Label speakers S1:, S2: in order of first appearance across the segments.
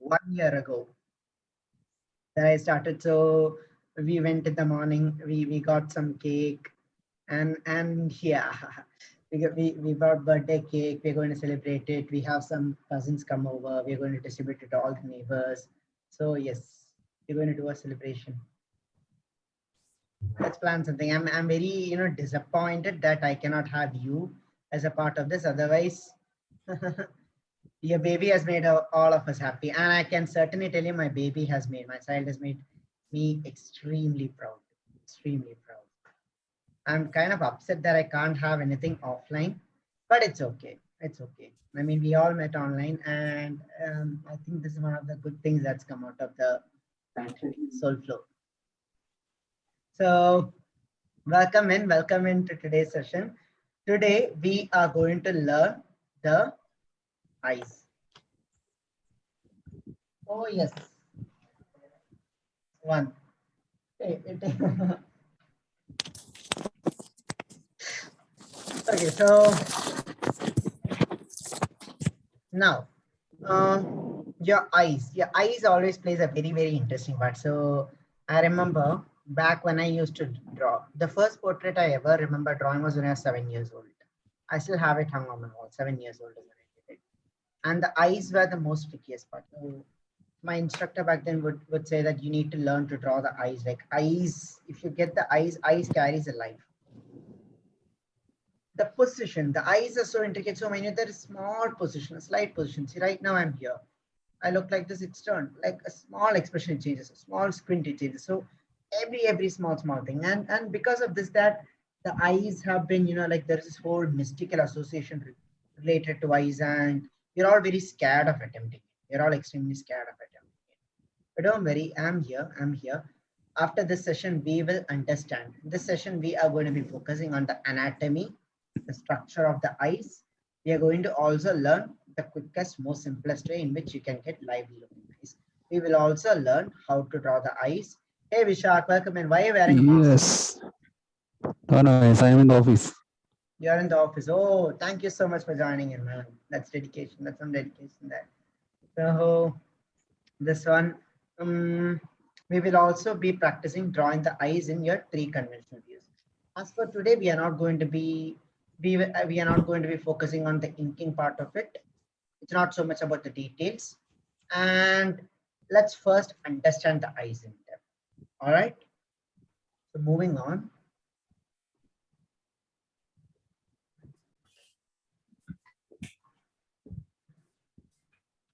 S1: 1 year ago that I started. So we went in the morning, we got some cake, and yeah, we bought birthday cake. We're going to celebrate it. We have some cousins come over. We're going to distribute it to all the neighbors. So yes, we're going to do a celebration. Let's plan something. I'm very disappointed that I cannot have you as a part of this. Otherwise, your baby has made all of us happy, and I can certainly tell you, my child has made me extremely proud. Extremely proud. I'm kind of upset that I can't have anything offline, but it's okay. It's okay. I mean, we all met online, and I think this is one of the good things that's come out of the Soulflow. So, welcome into today's session. Today, we are going to learn the eyes. Oh, yes. One. Okay, so now, uh, your eyes always plays a very interesting part. So I remember back when I used to draw, the first portrait I ever remember drawing was when I was 7 years old. I still have it hung on my wall. 7 years old is when I did it, and the eyes were the most trickiest part. So my instructor back then would say that you need to learn to draw the eyes. Like eyes, if you get the eyes carries a life. The position, the eyes are so intricate, so many. There is small position, a slight position. See, right now I'm here. I look like this, it's turned. Like a small expression it changes, a small squint it changes. So every small thing. And because of this, that the eyes have been, like there's this whole mystical association related to eyes, and you're all very scared of attempting it. You're all extremely scared of attempting it. But don't worry, I'm here. After this session, we will understand. In this session, we are going to be focusing on the anatomy, the structure of the eyes. We are going to also learn the quickest, most simplest way in which you can get lively looking eyes. We will also learn how to draw the eyes. Hey Vishak, welcome in. Why are you wearing a mask?
S2: Yes. No, no, yes, I am in the office.
S1: You're in the office. Oh, thank you so much for joining in, man. That's dedication. That's some dedication there. So this one, um, we will also be practicing drawing the eyes in your three conventional views. As for today, we are not going to be we are not going to be focusing on the inking part of it. It's not so much about the details. And let's first understand the eyes in depth. All right. So moving on.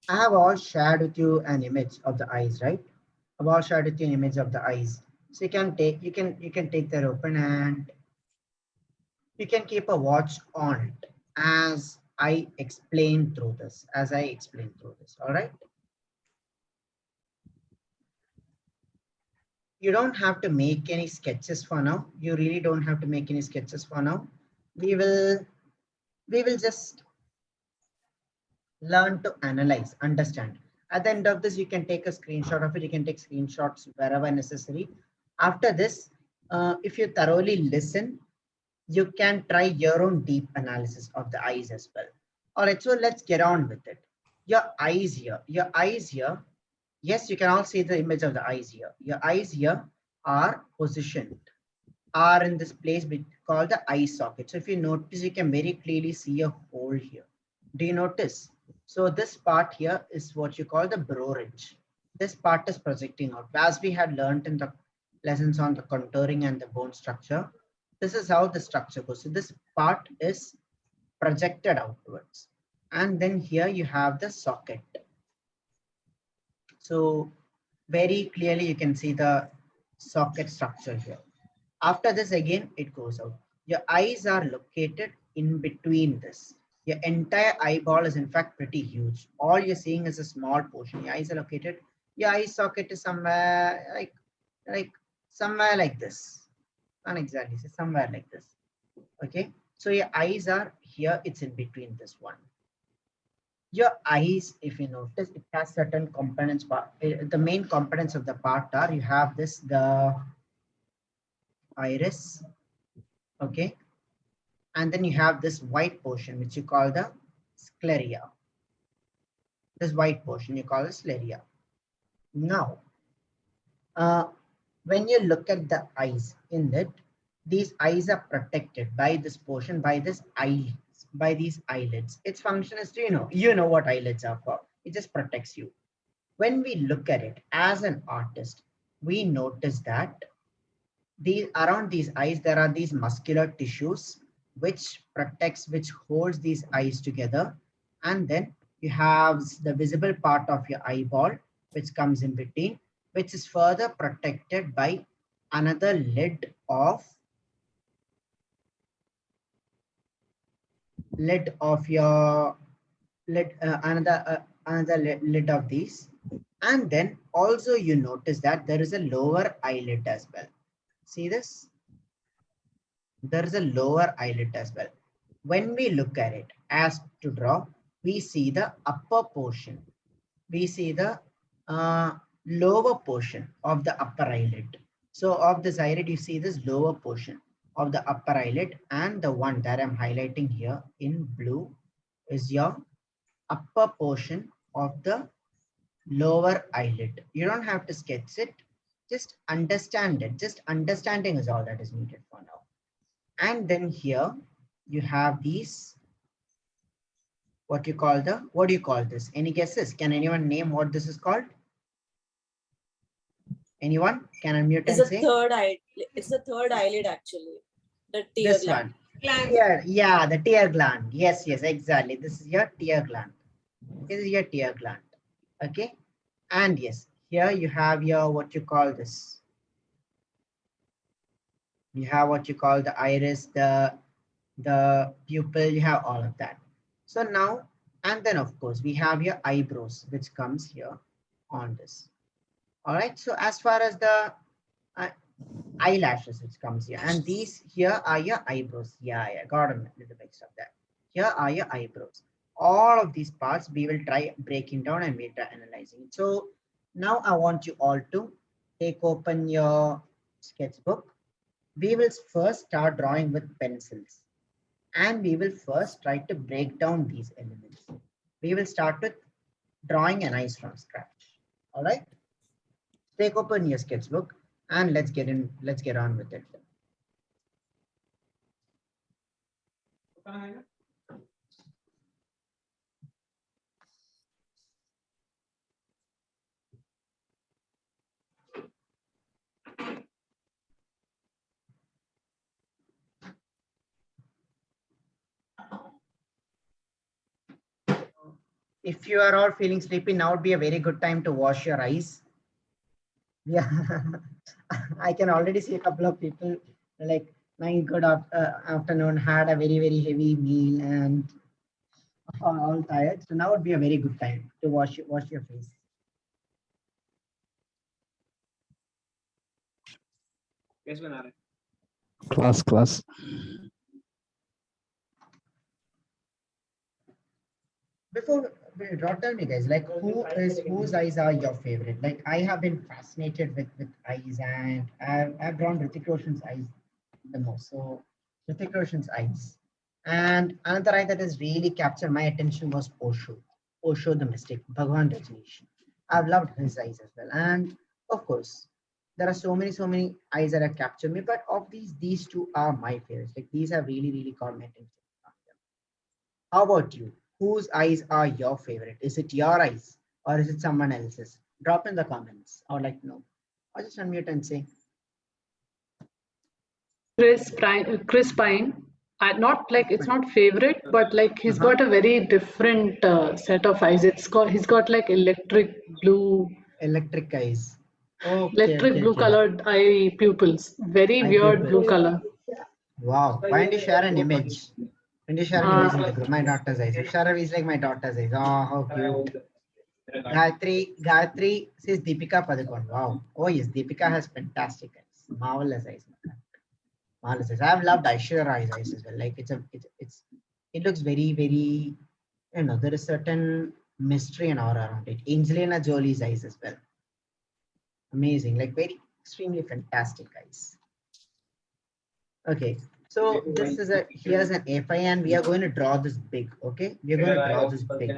S1: I have all shared with you an image of the eyes, right? I've all shared with you an image of the eyes. So you can take that open, and you can keep a watch on it as I explain through this. All right. You don't have to make any sketches for now. You really don't have to make any sketches for now. We will we will just learn to analyze, understand. At the end of this, you can take a screenshot of it. You can take screenshots wherever necessary. After this, if you thoroughly listen, you can try your own deep analysis of the eyes as well. All right, so let's get on with it. Your eyes here. Yes, you can all see the image of the eyes here. Your eyes here are positioned, are in this place called the eye socket. So if you notice, you can very clearly see a hole here. Do you notice? So this part here is what you call the brow ridge. This part is projecting out. As we had learned in the lessons on the contouring and the bone structure, this is how the structure goes. So this part is projected outwards. And then here you have the socket. So very clearly you can see the socket structure here. After this, again, it goes out. Your eyes are located in between this. Your entire eyeball is in fact pretty huge. All you're seeing is a small portion. Your eyes are located. Your eye socket is somewhere like somewhere like this. Not exactly, so somewhere like this. Okay. So your eyes are here. It's in between this one. Your eyes, if you notice, it has certain components. The main components of the part are you have this the iris. Okay. And then you have this white portion, which you call the scleria. This white portion you call the scleria. Now, when you look at the eyes in it, these eyes are protected by this portion, by this eyelids, by these eyelids. Its function is to, you know what eyelids are for. It just protects you. When we look at it as an artist, we notice that around these eyes, there are these muscular tissues which protects, which holds these eyes together. And then you have the visible part of your eyeball, which comes in between, which is further protected by another lid of your another lid of these. And then also you notice that there is a lower eyelid as well. See this? There is a lower eyelid as well. When we look at it as to draw, we see the upper portion. We see the lower portion of the upper eyelid. So of this eyelid, you see this lower portion of the upper eyelid, and the one that I'm highlighting here in blue is your upper portion of the lower eyelid. You don't have to sketch it, just understand it. Just understanding is all that is needed for now. And then here you have these, what do you call this? Any guesses? Can anyone name what this is called? Anyone can unmute and say?
S3: It's the third eyelid actually. The tear
S1: This
S3: gland.
S1: one. Yeah, the tear gland. Yes, exactly. This is your tear gland. This is your tear gland. Okay. And yes, here you have your, what you call this? You have what you call the iris, the pupil, you have all of that. So now, and then of course, we have your eyebrows, which comes here on this. All right. So as far as the eyelashes, which comes here, and these here are your eyebrows. Yeah, got a little mix of that. Here are your eyebrows. All of these parts we will try breaking down and we'll try analyzing it. So now I want you all to take open your sketchbook. We will first start drawing with pencils, and we will first try to break down these elements. We will start with drawing an eyes from scratch. All right. Take open your sketchbook and let's get on with it. If you are all feeling sleepy, now would be a very good time to wash your eyes. Yeah, I can already see a couple of people like, my good afternoon, had a very, very heavy meal and all tired. So now would be a very good time to wash your face.
S2: Class.
S1: Before tell me guys, like whose eyes are your favorite? Like I have been fascinated with eyes, and I've drawn Hrithik Roshan's eyes the most. So Hrithik Roshan's eyes. And another eye that has really captured my attention was Osho the Mystic, Bhagwan Rajneesh. I've loved his eyes as well. And of course, there are so many eyes that have captured me, but of these two are my favorites. Like these have really, really caught my attention. How about you? Whose eyes are your favorite? Is it your eyes or is it someone else's? Drop in the comments. I would like to know. Or just unmute and say.
S4: Chris Pine. Not like it's not favorite, but like he's got a very different set of eyes. He's got like electric blue.
S1: Electric eyes. Okay,
S4: electric blue colored eye pupils. Very weird blue color.
S1: Wow. Why don't you share an image? When you share an image in the group, my daughter's eyes. Sharav is like my daughter's eyes. Oh, how cute. Gayatri says Deepika Padukone. Wow. Oh yes, Deepika has fantastic eyes. Marvelous eyes. Marvelous eyes. I've loved Aishwarya Rai's eyes as well. Like it looks very, very, there is certain mystery and aura around it. Angelina Jolie's eyes as well. Amazing. Like very extremely fantastic eyes. Okay. So this is here's an A5 and we are going to draw this big. Okay. We are going to draw this big.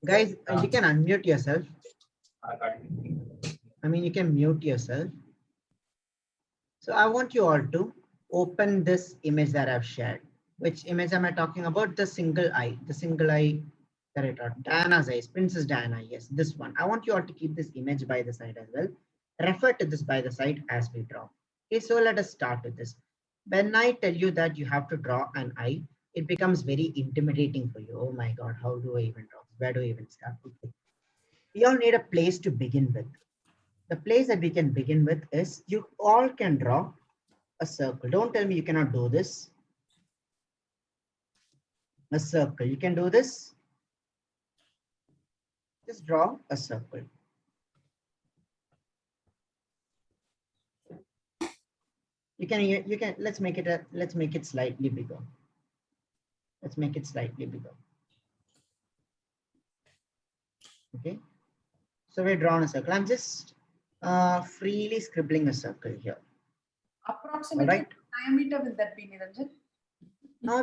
S1: Guys, you can unmute yourself. I mean, you can mute yourself. So I want you all to open this image that I've shared. Which image am I talking about? The single eye that I taught. Diana's eyes, Princess Diana. Yes, this one. I want you all to keep this image by the side as well. Refer to this by the side as we draw. Okay, so let us start with this. When I tell you that you have to draw an eye, it becomes very intimidating for you. Oh my God, how do I even draw? Where do I even start? Okay. We all need a place to begin with. The place that we can begin with is you all can draw a circle. Don't tell me you cannot do this. A circle. You can do this. Just draw a circle. You can let's make it slightly bigger. Let's make it slightly bigger. Okay. So we're drawing a circle. I'm just freely scribbling a circle here.
S5: Approximately
S1: All right.
S5: diameter will that be, Niranjan?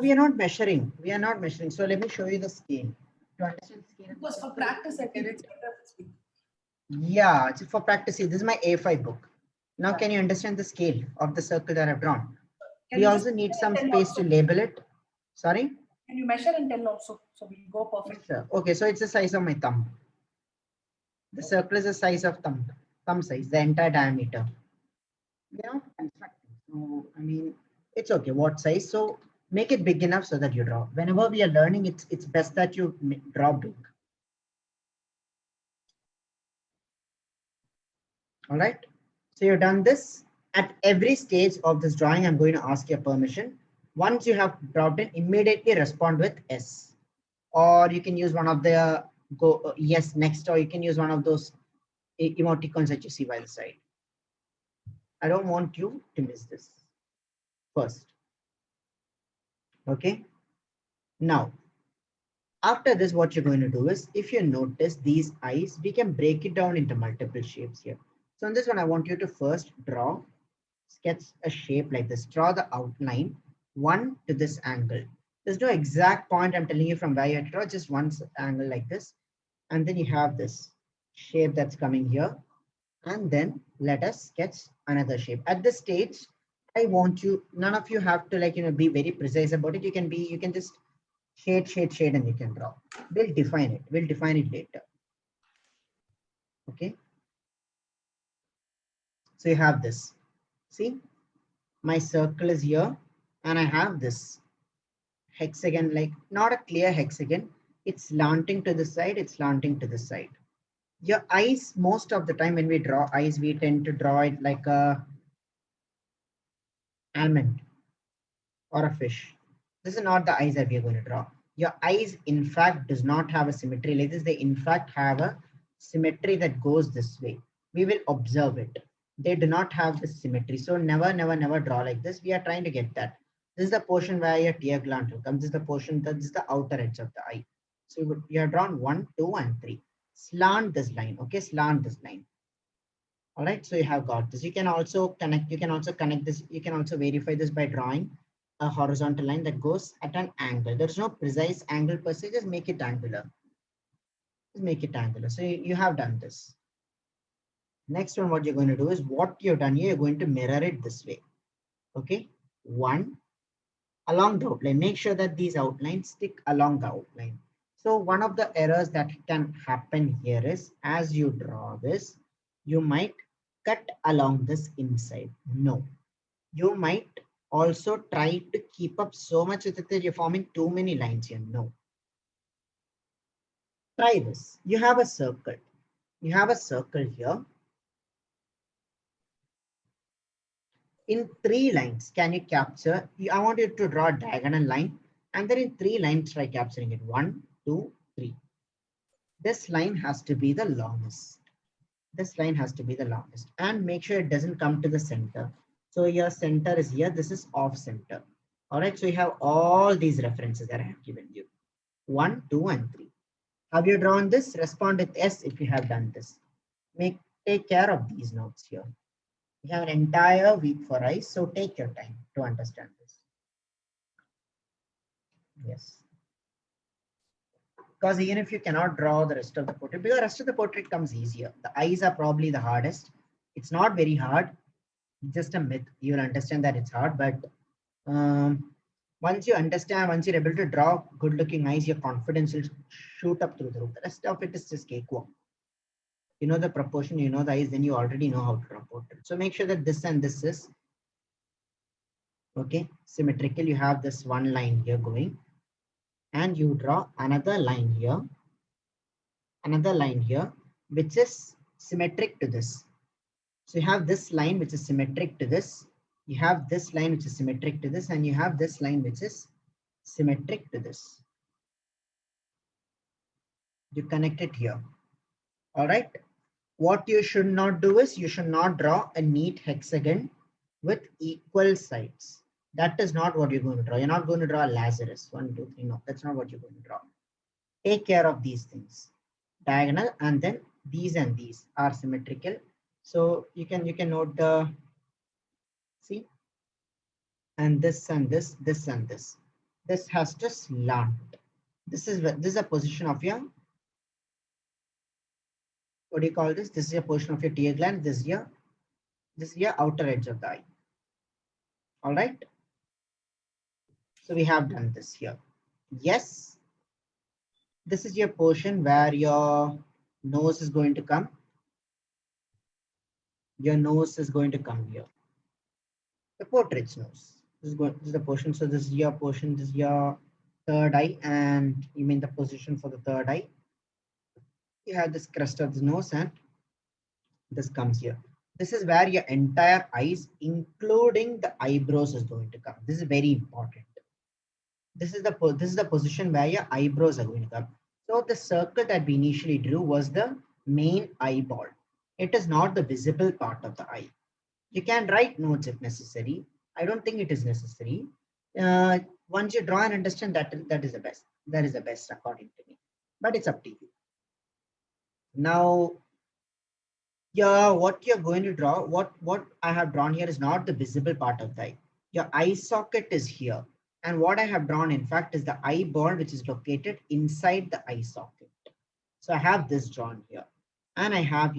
S1: We are not measuring. We are not measuring. So let me show you the scale. To understand the scale.
S5: Because for practice, I think it's better if it's big.
S1: Yeah, it's for practice. See, this is my A5 book. Now, can you understand the scale of the circle that I've drawn?
S5: Can
S1: We
S5: you
S1: also
S5: just
S1: need
S5: measure
S1: some
S5: and
S1: space
S5: also-
S1: to label it. Sorry?
S5: Can you measure and tell also? So we'll go perfect.
S1: Sure. Okay, so it's the size of my thumb. The circle is the size of thumb size, the entire diameter. Yeah, so I mean, it's okay. What size? So make it big enough so that you draw. Whenever we are learning, it's best that you draw big. All right. So you've done this. At every stage of this drawing, I'm going to ask your permission. Once you have dropped it, immediately respond with S. Or you can use one of the yes next, or you can use one of those emoticons that you see by the side. I don't want you to miss this first. Okay. Now, after this, what you're going to do is, if you notice these eyes, we can break it down into multiple shapes here. So in this one, I want you to first sketch a shape like this. Draw the outline, one to this angle. There's no exact point I'm telling you from where you have to draw, just one angle like this. And then you have this shape that's coming here. And then let us sketch another shape. At this stage, I want you, none of you have to be very precise about it. You can just shade, and you can draw. We'll define it later. Okay. So you have this. See, my circle is here and I have this hexagon, like not a clear hexagon. It's slanting to the side. It's slanting to the side. Your eyes, most of the time when we draw eyes, we tend to draw it like a almond or a fish. This is not the eyes that we are going to draw. Your eyes, in fact, does not have a symmetry like this. They, in fact, have a symmetry that goes this way. We will observe it. They do not have this symmetry. So never, never, never draw like this. We are trying to get that. This is the portion where your tear gland will come. This is the portion, this is the outer edge of the eye. So you have drawn 1, 2, and 3. Slant this line. Okay, slant this line. All right, so you have got this. You can also connect this. You can also verify this by drawing a horizontal line that goes at an angle. There's no precise angle per se, just make it angular. Just make it angular. So you have done this. Next one, what you're going to do is what you've done here, you're going to mirror it this way. Okay, one along the outline. Make sure that these outlines stick along the outline. So one of the errors that can happen here is as you draw this, you might cut along this inside. No, you might also try to keep up so much with it that you're forming too many lines here. No. Try this. You have a circle. You have a circle here. In 3 lines, can you capture? I want you to draw a diagonal line and then in 3 lines, try capturing it. 1, 2, 3. This line has to be the longest. This line has to be the longest and make sure it doesn't come to the center. So your center is here. This is off center. All right. So you have all these references that I have given you. 1, 2, and 3. Have you drawn this? Respond with S if you have done this. Take care of these notes here. You have an entire week for eyes, so take your time to understand this. Yes. Because even if you cannot draw the rest of the portrait, because the rest of the portrait comes easier. The eyes are probably the hardest. It's not very hard, just a myth. You'll understand that it's hard, but once you understand, once you're able to draw good looking eyes, your confidence will shoot up through the roof. The rest of it is just cakewalk. You know the proportion, you know the eyes, then you already know how to draw portrait. So make sure that this and this is okay, symmetrical. You have this one line here going, and you draw another line here, which is symmetric to this. So you have this line which is symmetric to this, you have this line which is symmetric to this, and you have this line which is symmetric to this. You connect it here. All right. What you should not do is you should not draw a neat hexagon with equal sides. That is not what you're going to draw. You're not going to draw a Lazarus. 1, 2, 3. No, that's not what you're going to draw. Take care of these things. Diagonal, and then these and these are symmetrical. So you can note the, see, and this and this, this and this. This has to slant. This is a position of your, what do you call this? This is a portion of your tear gland. This is your outer edge of the eye. All right. So we have done this here. Yes. This is your portion where your nose is going to come. Your nose is going to come here. The portrait's nose. This is the portion. So this is your portion. This is your third eye, and you mean the position for the third eye. You have this crest of the nose, and this comes here. This is where your entire eyes, including the eyebrows, is going to come. This is very important. This is the position where your eyebrows are going to come. So the circle that we initially drew was the main eyeball. It is not the visible part of the eye. You can write notes if necessary. I don't think it is necessary. Once you draw and understand that is the best. That is the best according to me. But it's up to you. Now, what you're going to draw, what I have drawn here is not the visible part of the eye. Your eye socket is here. And what I have drawn, in fact, is the eyeball, which is located inside the eye socket. So I have this drawn here. And I have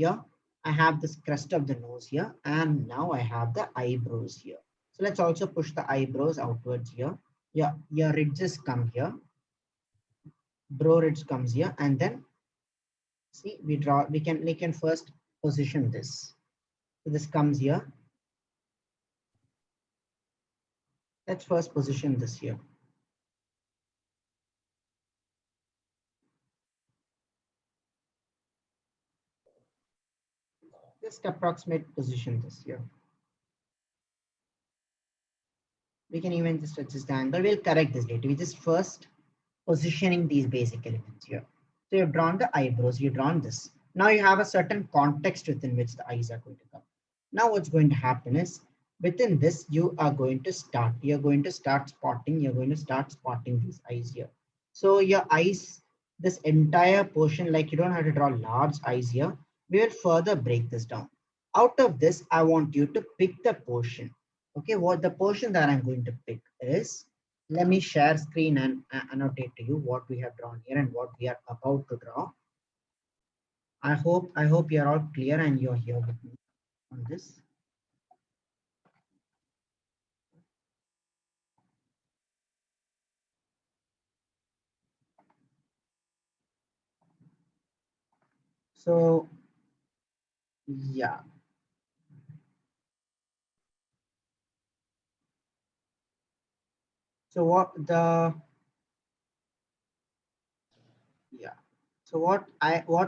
S1: this crest of the nose here. And now I have the eyebrows here. So let's also push the eyebrows outwards here. Your ridges come here. Brow ridge comes here. And then, see, we can first position this. So this comes here. Let's first position this here. Just approximate position this here. We can even just adjust the angle. We'll correct this later. We just first positioning these basic elements here. So you've drawn the eyebrows, you've drawn this. Now you have a certain context within which the eyes are going to come. Now what's going to happen is, within this, you're going to start spotting these eyes here. So your eyes, this entire portion, like you don't have to draw large eyes here. We will further break this down. Out of this, I want you to pick the portion. Okay, what the portion that I'm going to pick is, let me share screen and annotate to you what we have drawn here and what we are about to draw. I hope you're all clear and you're here with me on this. So, yeah. So what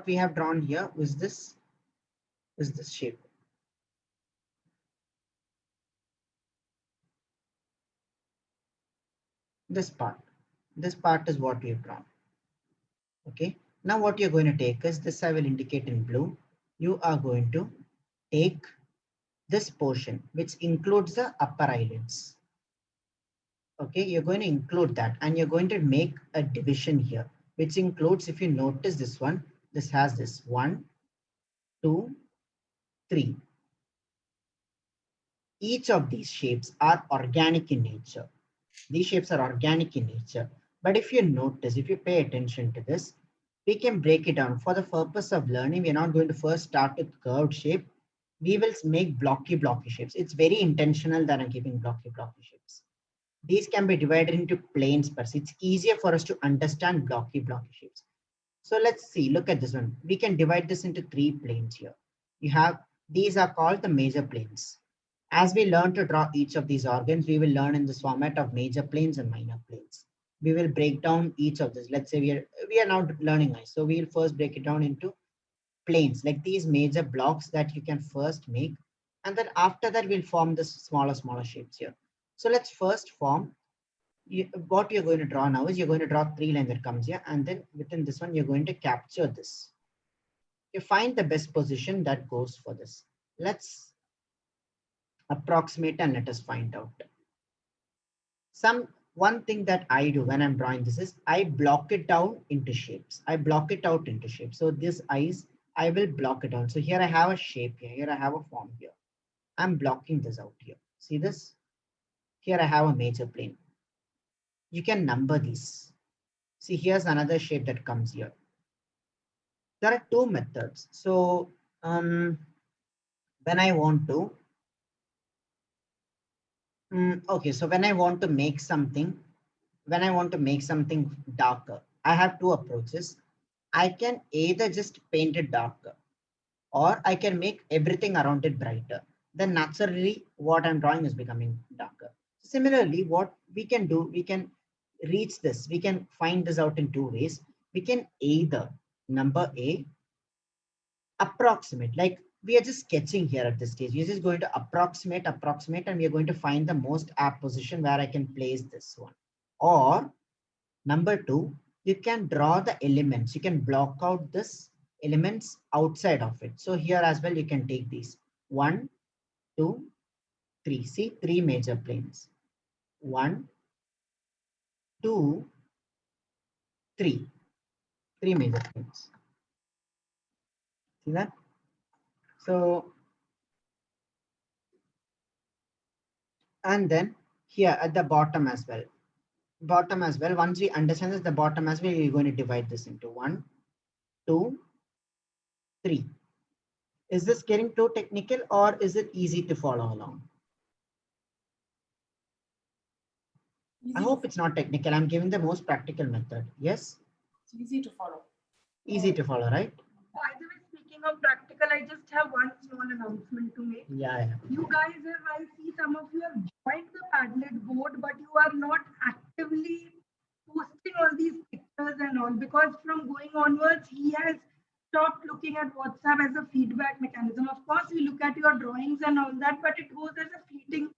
S1: we have drawn here is this shape. This part is what we have drawn. Okay. Now what you're going to take is this. I will indicate in blue. You are going to take this portion, which includes the upper eyelids. Okay, you're going to include that, and you're going to make a division here, which includes, if you notice this one, this has this 1, 2, 3. Each of these shapes are organic in nature. These shapes are organic in nature. But if you notice, if you pay attention to this, we can break it down. For the purpose of learning, we're not going to first start with curved shape. We will make blocky shapes. It's very intentional that I'm keeping blocky shapes. These can be divided into planes per se. It's easier for us to understand blocky shapes. So let's see, look at this one. We can divide this into 3 planes here. You have, these are called the major planes. As we learn to draw each of these organs, we will learn in this format of major planes and minor planes. We will break down each of this. Let's say we are now learning eyes. So we'll first break it down into planes, like these major blocks that you can first make. And then after that, we'll form the smaller shapes here. So let's first form, what you're going to draw now is you're going to draw 3 lines that comes here. And then within this one, you're going to capture this. You find the best position that goes for this. Let's approximate and let us find out. One thing that I do when I'm drawing this is I block it down into shapes. I block it out into shapes. So this eyes, I will block it down. So here I have a shape here. Here I have a form here. I'm blocking this out here. See this? Here I have a major plane. You can number these. See, here's another shape that comes here. There are 2 methods. So when I want to, okay, so when I want to make something darker, I have 2 approaches. I can either just paint it darker, or I can make everything around it brighter. Then naturally, what I'm drawing is becoming darker. Similarly, what we can do, we can reach this. We can find this out in 2 ways. We can either, number A, approximate, like we are just sketching here at this stage. We're just going to approximate, and we are going to find the most apt position where I can place this one. Or number 2, you can draw the elements. You can block out this elements outside of it. So here as well, you can take these 1, 2, 3. See, 3 major planes. 1, 2, 3. 3 major planes. See that? So, and then here at the bottom as well. Once we understand this, the bottom as well, we're going to divide this into 1, 2, 3. Is this getting too technical, or is it easy to follow along? I hope it's not technical. I'm giving the most practical method. Yes?
S5: It's easy to follow.
S1: Easy to follow, right?
S6: By the way, speaking of practical, I just have one small announcement to make.
S1: Yeah.
S6: You guys have, I see some of you have joined the Padlet board, but you are not actively posting all these pictures and all, because from going onwards, he has stopped looking at WhatsApp as a feedback mechanism. Of course, we look at your drawings and all that, but it goes as a fleeting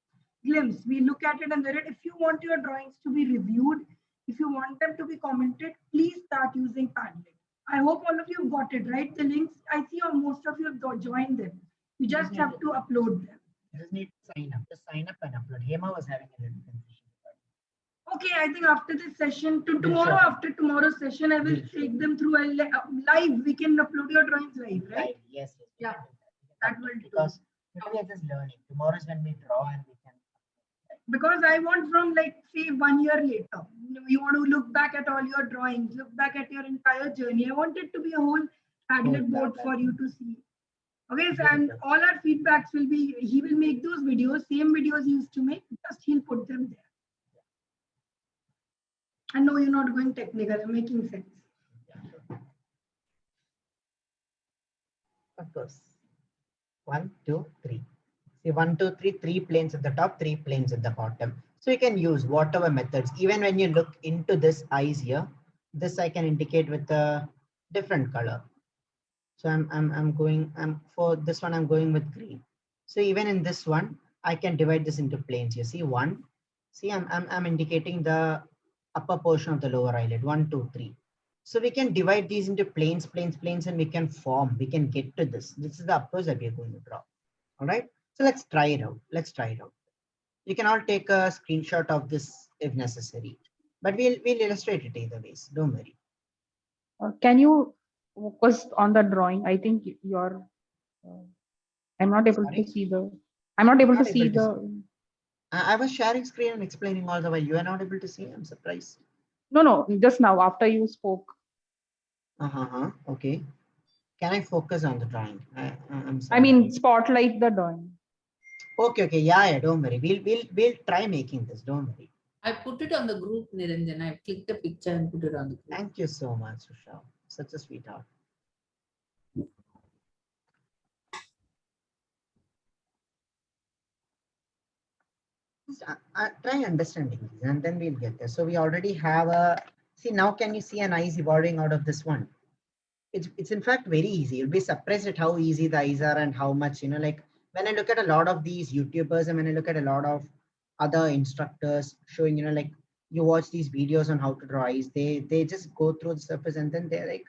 S6: glimpse. We look at it and there, if you want your drawings to be reviewed, if you want them to be commented, please start using Padlet. I hope all of you got it, right? The links, I see most of you have joined them. You just have to upload them.
S1: You just need to sign up. Just sign up and upload. Hema was having a little confusion.
S6: Okay, I think after this session, tomorrow,
S1: Sure.
S6: after tomorrow's session, I will take them through live. We can upload your drawings live, right?
S1: Right. Yes. We
S6: Yeah,
S1: can do
S6: that will do.
S1: Because today we are just learning. Tomorrow is when we draw and we can.
S6: Because I want from like say 1 year later, you want to look back at all your drawings, look back at your entire journey. I want it to be a whole Padlet board for you to see. Okay, so and all our feedbacks will be, he will make those videos, same videos he used to make, just he'll put them there. I know you're not going technical, I'm making sense.
S1: Of course. 1, 2, 3. See, 1, 2, 3, 3 planes at the top, 3 planes at the bottom. So you can use whatever methods. Even when you look into this eyes here, this I can indicate with a different color. So for this one, I'm going with green. So even in this one, I can divide this into planes. You see 1. See, I'm indicating the upper portion of the lower eyelid. 1, 2, 3. So we can divide these into planes, and we can form. We can get to this. This is the approach that we are going to draw. All right. So let's try it out. You can all take a screenshot of this if necessary, but we'll illustrate it either ways. Don't worry.
S7: Can you focus on the drawing? I think you're. I'm not able
S1: Sorry?
S7: to see the. I'm not able
S1: Not
S7: to see
S1: able to
S7: the.
S1: I was sharing screen and explaining all the while. You are not able to see. I'm surprised.
S7: No, just now after you spoke.
S1: Okay. Can I focus on the drawing? I'm
S7: I
S1: sorry.
S7: mean, spotlight the drawing.
S1: Okay. Yeah. Don't worry. We'll try making this. Don't worry.
S8: I put it on the group, Niranjan. I clicked a picture and put it on the group.
S1: Thank you so much, Usha. Such a sweetheart. Try understanding these and then we'll get there. So we already have a, see now can you see an eyes evolving out of this one? It's in fact very easy. You'll be surprised at how easy the eyes are and how much, like when I look at a lot of these YouTubers and when I look at a lot of other instructors showing, like you watch these videos on how to draw eyes, they just go through the surface and then they're like,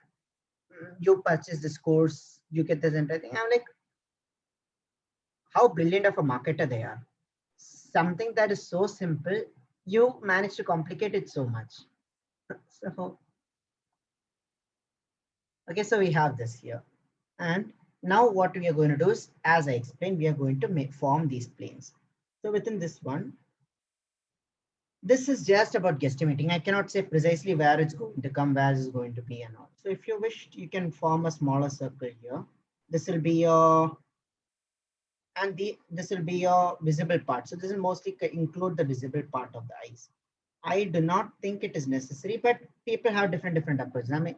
S1: you purchase this course, you get this entire thing. I'm like, how brilliant of a marketer they are. Something that is so simple, you manage to complicate it so much. So, okay, so we have this here. And now what we are going to do is, as I explained, we are going to form these planes. So within this one, this is just about guesstimating. I cannot say precisely where it's going to come, where it's going to be and all. So if you wish, you can form a smaller circle here. This will be your, and this will be your visible part. So this will mostly include the visible part of the eyes. I do not think it is necessary, but people have different approaches. I'm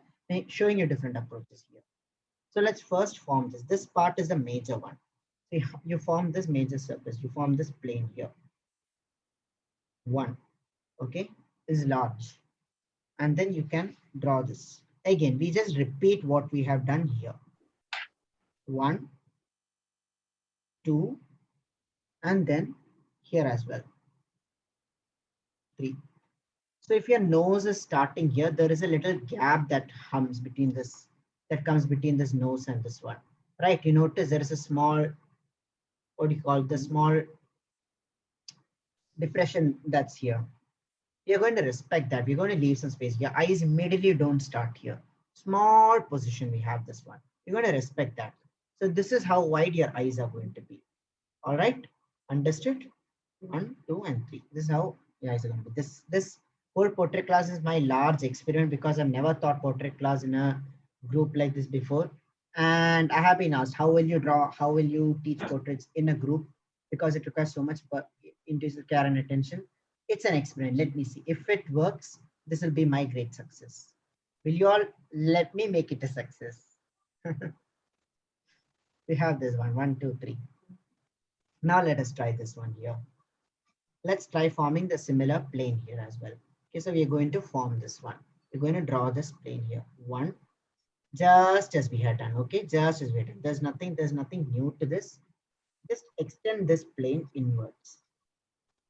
S1: showing you different approaches here. So let's first form this. This part is the major one. So you form this major surface. You form this plane here. One, okay, is large. And then you can draw this. Again, we just repeat what we have done here. 1, 2, and then here as well. 3. So if your nose is starting here, there is a little gap that comes between this nose and this one, right? You notice there is a small, what do you call the small depression that's here. We are going to respect that. We're going to leave some space here. Eyes immediately don't start here. Small position, we have this one. We're going to respect that. So this is how wide your eyes are going to be. All right, understood? 1, 2, and 3. This is how your eyes are going to be. This whole portrait class is my large experiment because I've never taught portrait class in a group like this before. And I have been asked, how will you draw? How will you teach portraits in a group? Because it requires so much individual care and attention. It's an experiment. Let me see. If it works, this will be my great success. Will you all let me make it a success? We have this one. 1, 2, 3. Now let us try this one here. Let's try forming the similar plane here as well. Okay, so we are going to form this one. We're going to draw this plane here. 1, just as we had done. Okay, just as we had done. There's nothing new to this. Just extend this plane inwards.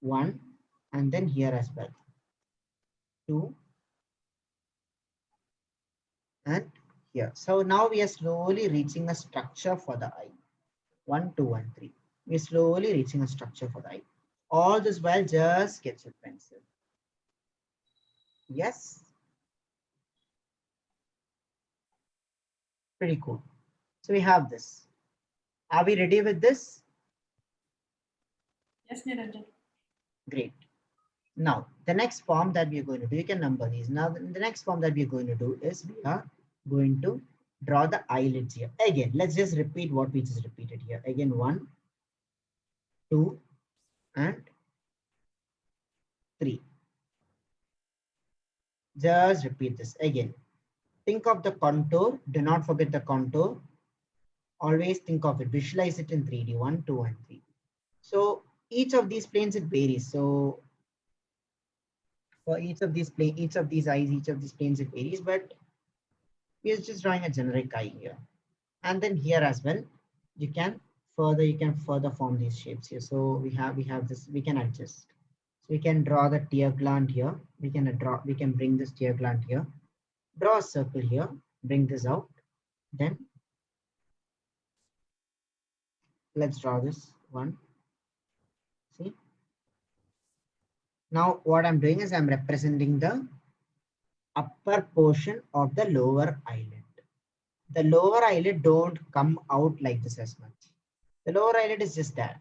S1: 1, and then here as well. 2, and here. So now we are slowly reaching a structure for the eye. 1, 2, and 3. We're slowly reaching a structure for the eye. All this while just sketch with pencil. Yes. Pretty cool. So we have this. Are we ready with this?
S5: Yes, Niranjan.
S1: Great. Now, the next form that we are going to do, you can number these. Now, the next form that we are going to do is we are going to draw the eyelids here. Again, let's just repeat what we just repeated here. Again, 1, 2, and 3. Just repeat this again. Think of the contour. Do not forget the contour. Always think of it. Visualize it in 3D. 1, 2, and 3. So each of these planes, it varies. So for each of these eyes, each of these planes, it varies. But we are just drawing a generic eye here. And then here as well, you can further form these shapes here. So we have this. We can adjust. So we can draw the tear gland here. We can bring this tear gland here. Draw a circle here. Bring this out. Then let's draw this one. See? Now what I'm doing is I'm representing the upper portion of the lower eyelid. The lower eyelid don't come out like this as much. The lower eyelid is just there.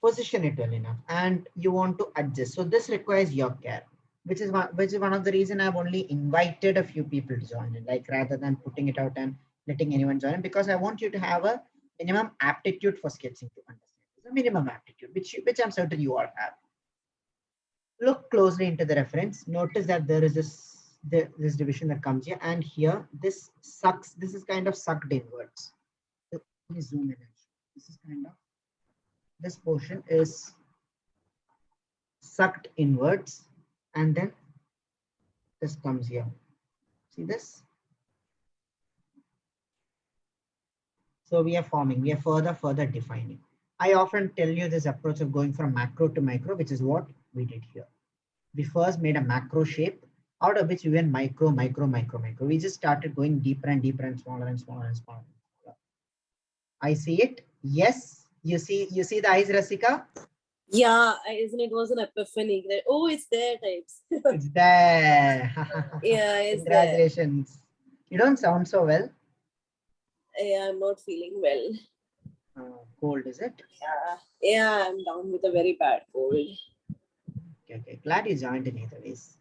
S1: Position it well enough and you want to adjust. So this requires your care. which is one of the reason I've only invited a few people to join in, like rather than putting it out and letting anyone join in, because I want you to have a minimum aptitude for sketching to understand. It's a minimum aptitude, which I'm certain you all have. Look closely into the reference. Notice that there is this division that comes here, and here this sucks. This is kind of sucked inwards. Let me zoom in. This is kind of, this portion is sucked inwards, and then this comes here. See this? So we are forming, we are further defining. I often tell you this approach of going from macro to micro, which is what we did here. We first made a macro shape, out of which we went micro. We just started going deeper and deeper and smaller and smaller and smaller. I see it. Yes. You see the eyes, Rasika?
S3: Yeah, isn't it was an epiphany that, oh, it's there types.
S1: It's there.
S3: Yeah, it's there.
S1: Congratulations. You don't sound so well.
S3: Yeah, I'm not feeling well.
S1: Cold, is it?
S3: Yeah, I'm down with a very bad cold.
S1: Okay. Glad you joined in either ways.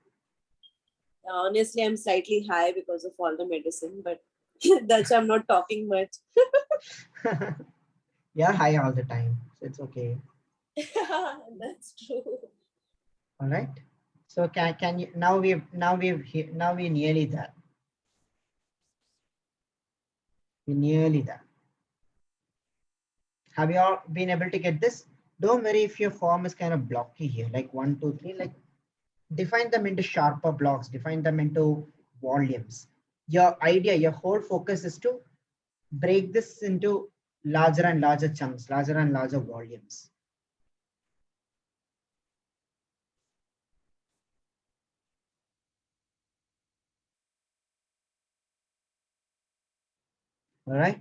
S3: Honestly, I'm slightly high because of all the medicine, but that's why I'm not talking much.
S1: You're high all the time, so it's okay.
S3: That's true.
S1: All right. So can you now we're nearly there. We're nearly there. Have you all been able to get this? Don't worry if your form is kind of blocky here, like 1, 2, 3, like define them into sharper blocks, define them into volumes. Your idea, your whole focus is to break this into larger and larger chunks, larger and larger volumes. All right.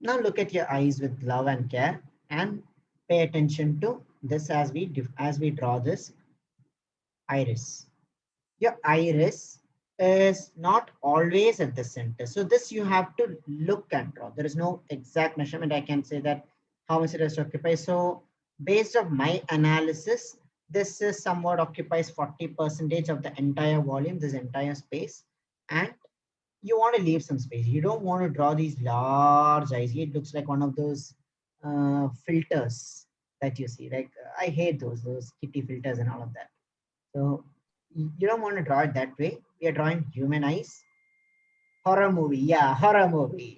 S1: Now look at your eyes with love and care and pay attention to this as we draw this iris. Your iris is not always at the center. So this you have to look and draw. There is no exact measurement. I can say that how much it has to occupy. So based on my analysis, this is somewhat occupies 40% of the entire volume, this entire space. And you want to leave some space. You don't want to draw these large eyes. It looks like one of those filters that you see. Like I hate those kitty filters and all of that. So you don't want to draw it that way. We are drawing human eyes. Horror movie, yeah, horror movie.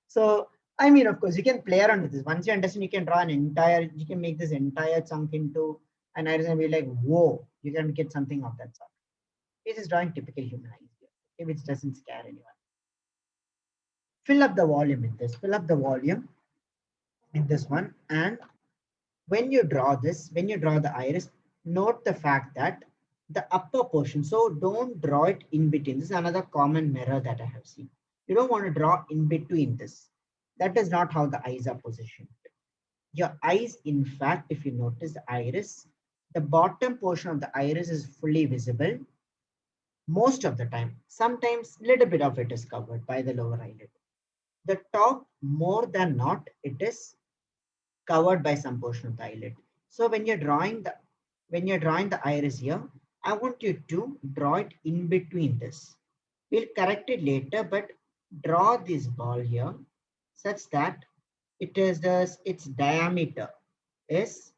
S1: So I mean, of course, you can play around with this. Once you understand, you can draw an entire. You can make this entire chunk into an iris and be like, whoa, you can get something of that sort. This is drawing typical human eyes here, okay, which doesn't scare anyone. Fill up the volume in this. Fill up the volume in this one, and when you draw this, when you draw the iris, note the fact that the upper portion, so don't draw it in between. This is another common mirror that I have seen. You don't want to draw in between this. That is not how the eyes are positioned. Your eyes, in fact, if you notice the iris, the bottom portion of the iris is fully visible most of the time. Sometimes a little bit of it is covered by the lower eyelid. The top, more than not, it is covered by some portion of the eyelid. So when you're drawing the iris here, I want you to draw it in between this. We'll correct it later, but draw this ball here such that its diameter is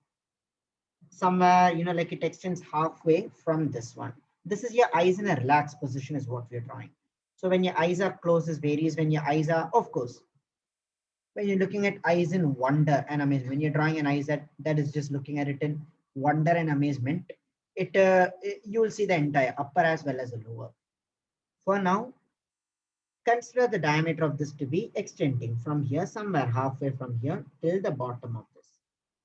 S1: somewhere, like it extends halfway from this one. This is your eyes in a relaxed position is what we're drawing. So when your eyes are closed, this varies. When your eyes are, of course, when you're looking at eyes in wonder and amazement, when you're drawing an eyes that is just looking at it in wonder and amazement, you will see the entire upper as well as the lower. For now, consider the diameter of this to be extending from here, somewhere halfway from here till the bottom of this.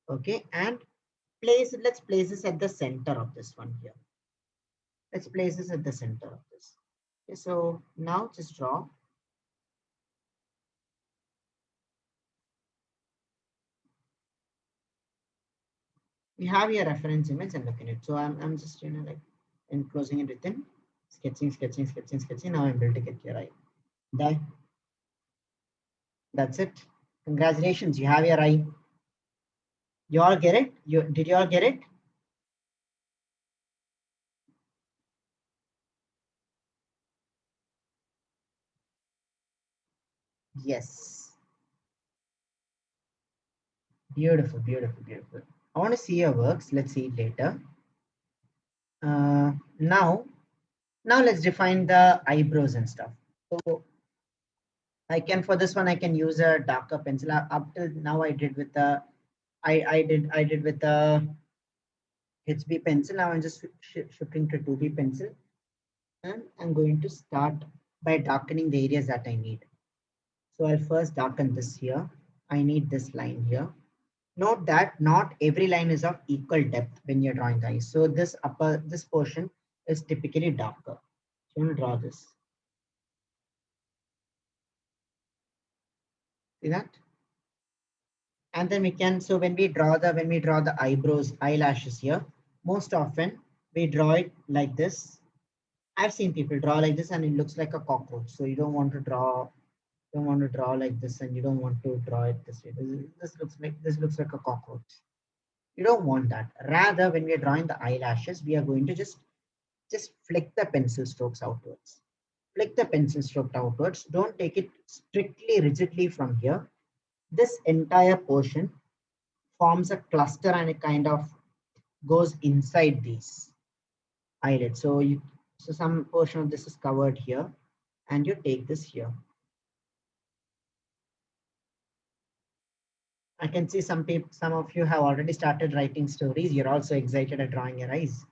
S1: Okay, and let's place this at the center of this one here. Let's place this at the center of this. Okay, so now just draw. We have your reference image and look at it. So I'm just like enclosing it within sketching. Now I'm able to get your eye. There. That's it. Congratulations, you have your eye. You all get it? Did you all get it? Yes. Beautiful, beautiful, beautiful. I want to see your works. Let's see it later. Now let's define the eyebrows and stuff. So I can, for this one, I can use a darker pencil. Up till now, I did with the, I did with the HB pencil. Now I'm just shifting to 2B pencil, and I'm going to start by darkening the areas that I need. So I'll first darken this here. I need this line here. Note that not every line is of equal depth when you're drawing the eyes. So this portion is typically darker. So I'm going to draw this. See that? And then we can, so when we draw the eyebrows, eyelashes here, most often we draw it like this. I've seen people draw like this and it looks like a cockroach. So you don't want to draw like this, and you don't want to draw it this way. This looks like a cockroach. You don't want that. Rather, when we are drawing the eyelashes, we are going to just flick the pencil strokes outwards. Flick the pencil stroke outwards. Don't take it strictly rigidly from here. This entire portion forms a cluster and it kind of goes inside these eyelids. So some portion of this is covered here, and you take this here. I can see some of you have already started writing stories. You're also excited at drawing your eyes.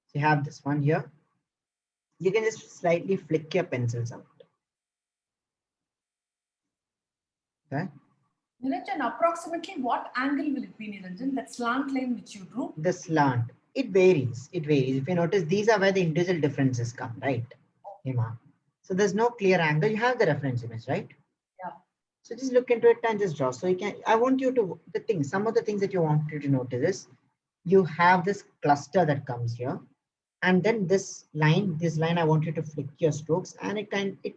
S1: So you have this one here. You can just slightly flick your pencils out. Okay.
S5: Niranjan, approximately what angle will it be, Niranjan? That slant line which you drew?
S1: The slant, it varies. It varies. If you notice, these are where the individual differences come, right? Hima. So there's no clear angle. You have the reference image, right?
S5: Yeah.
S1: So just look into it and just draw. So you can, I want you to, some of the things that you want you to notice is, you have this cluster that comes here. And then this line, I want you to flick your strokes, and it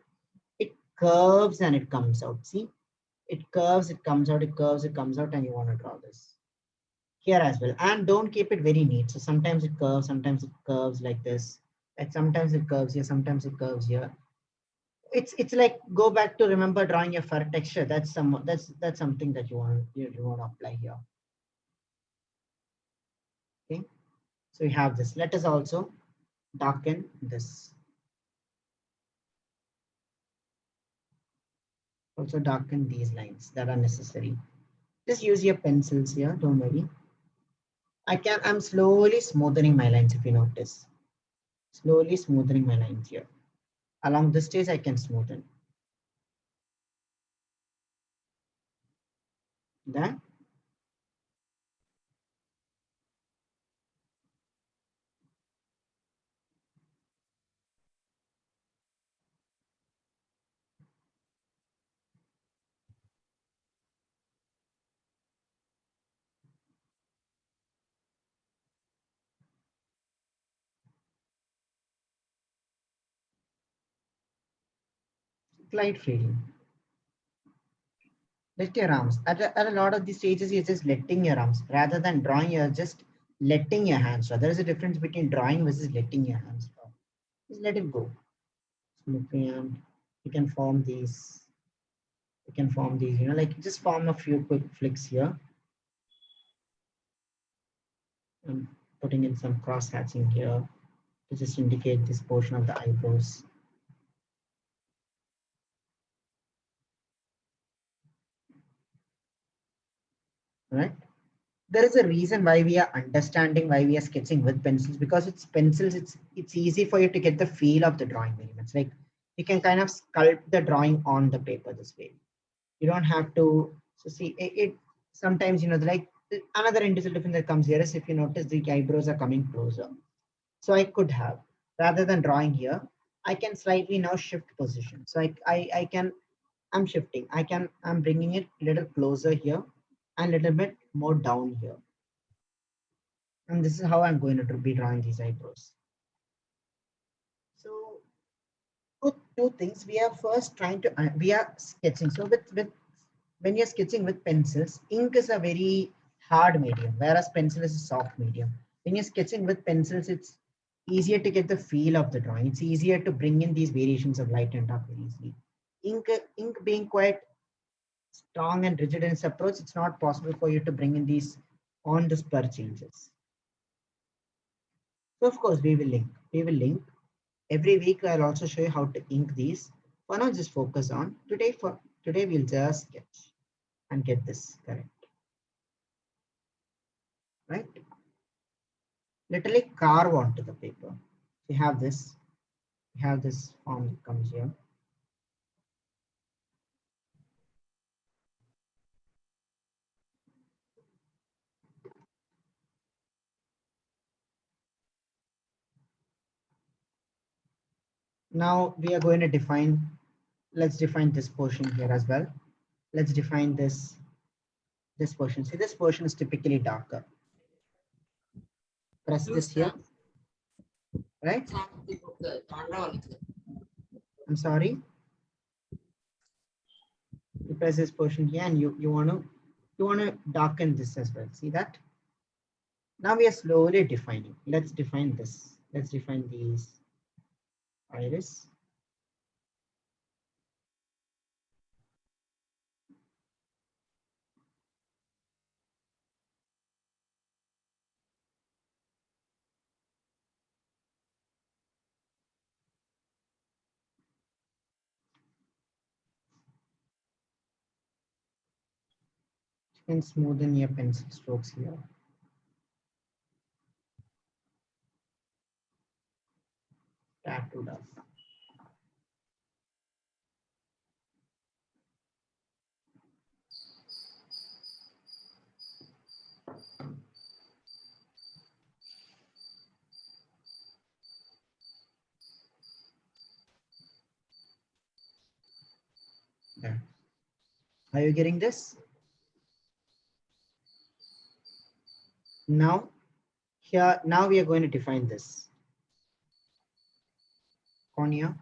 S1: curves and it comes out. See, it curves, it comes out, it curves, it comes out, and you want to draw this here as well. And don't keep it very neat. So sometimes it curves like this. Like sometimes it curves here, sometimes it curves here. It's like, go back to remember drawing your fur texture. That's something that you want to apply here. Okay. So we have this. Let us also darken this. Also darken these lines that are necessary. Just use your pencils here, don't worry. I'm slowly smoothing my lines, if you notice. Slowly smoothing my lines here. Along this stage, I can smoothen. That. Glide freely. Let your arms. At a lot of these stages, you're just letting your arms. Rather than drawing, you're just letting your hands draw. There is a difference between drawing versus letting your hands draw. Just let it go. And you can form these. Like just form a few quick flicks here. I'm putting in some cross hatching here to just indicate this portion of the eyebrows. Right? There is a reason why we are sketching with pencils, because it's pencils. It's easy for you to get the feel of the drawing very much. Like you can kind of sculpt the drawing on the paper this way. You don't have to. So see it sometimes, like another individual difference that comes here is, if you notice, the eyebrows are coming closer. So I could have, rather than drawing here, I can slightly now shift position. So I'm shifting. I'm bringing it a little closer here and a little bit more down here. And this is how I'm going to be drawing these eyebrows. So two things. We are first we are sketching. So when you're sketching with pencils, ink is a very hard medium, whereas pencil is a soft medium. When you're sketching with pencils, it's easier to get the feel of the drawing. It's easier to bring in these variations of light and dark very easily. ink being quite strong and rigid in its approach, it's not possible for you to bring in these on the spur changes. So of course we will link. Every week I'll also show you how to ink these. For now, just focus on today. For today, we'll just sketch and get this correct. Right? Literally carve onto the paper. You have this. You have this form that comes here. Now we are going to define. Let's define this portion here as well. Let's define this portion. See, this portion is typically darker. Press this here. Right? I'm sorry. You press this portion here, and you want to darken this as well. See that? Now we are slowly defining. Let's define this. Let's define these iris. You can smoothen your pencil strokes here. Tattoo does. There. Are you getting this? Now, here, now we are going to define this. Cornea.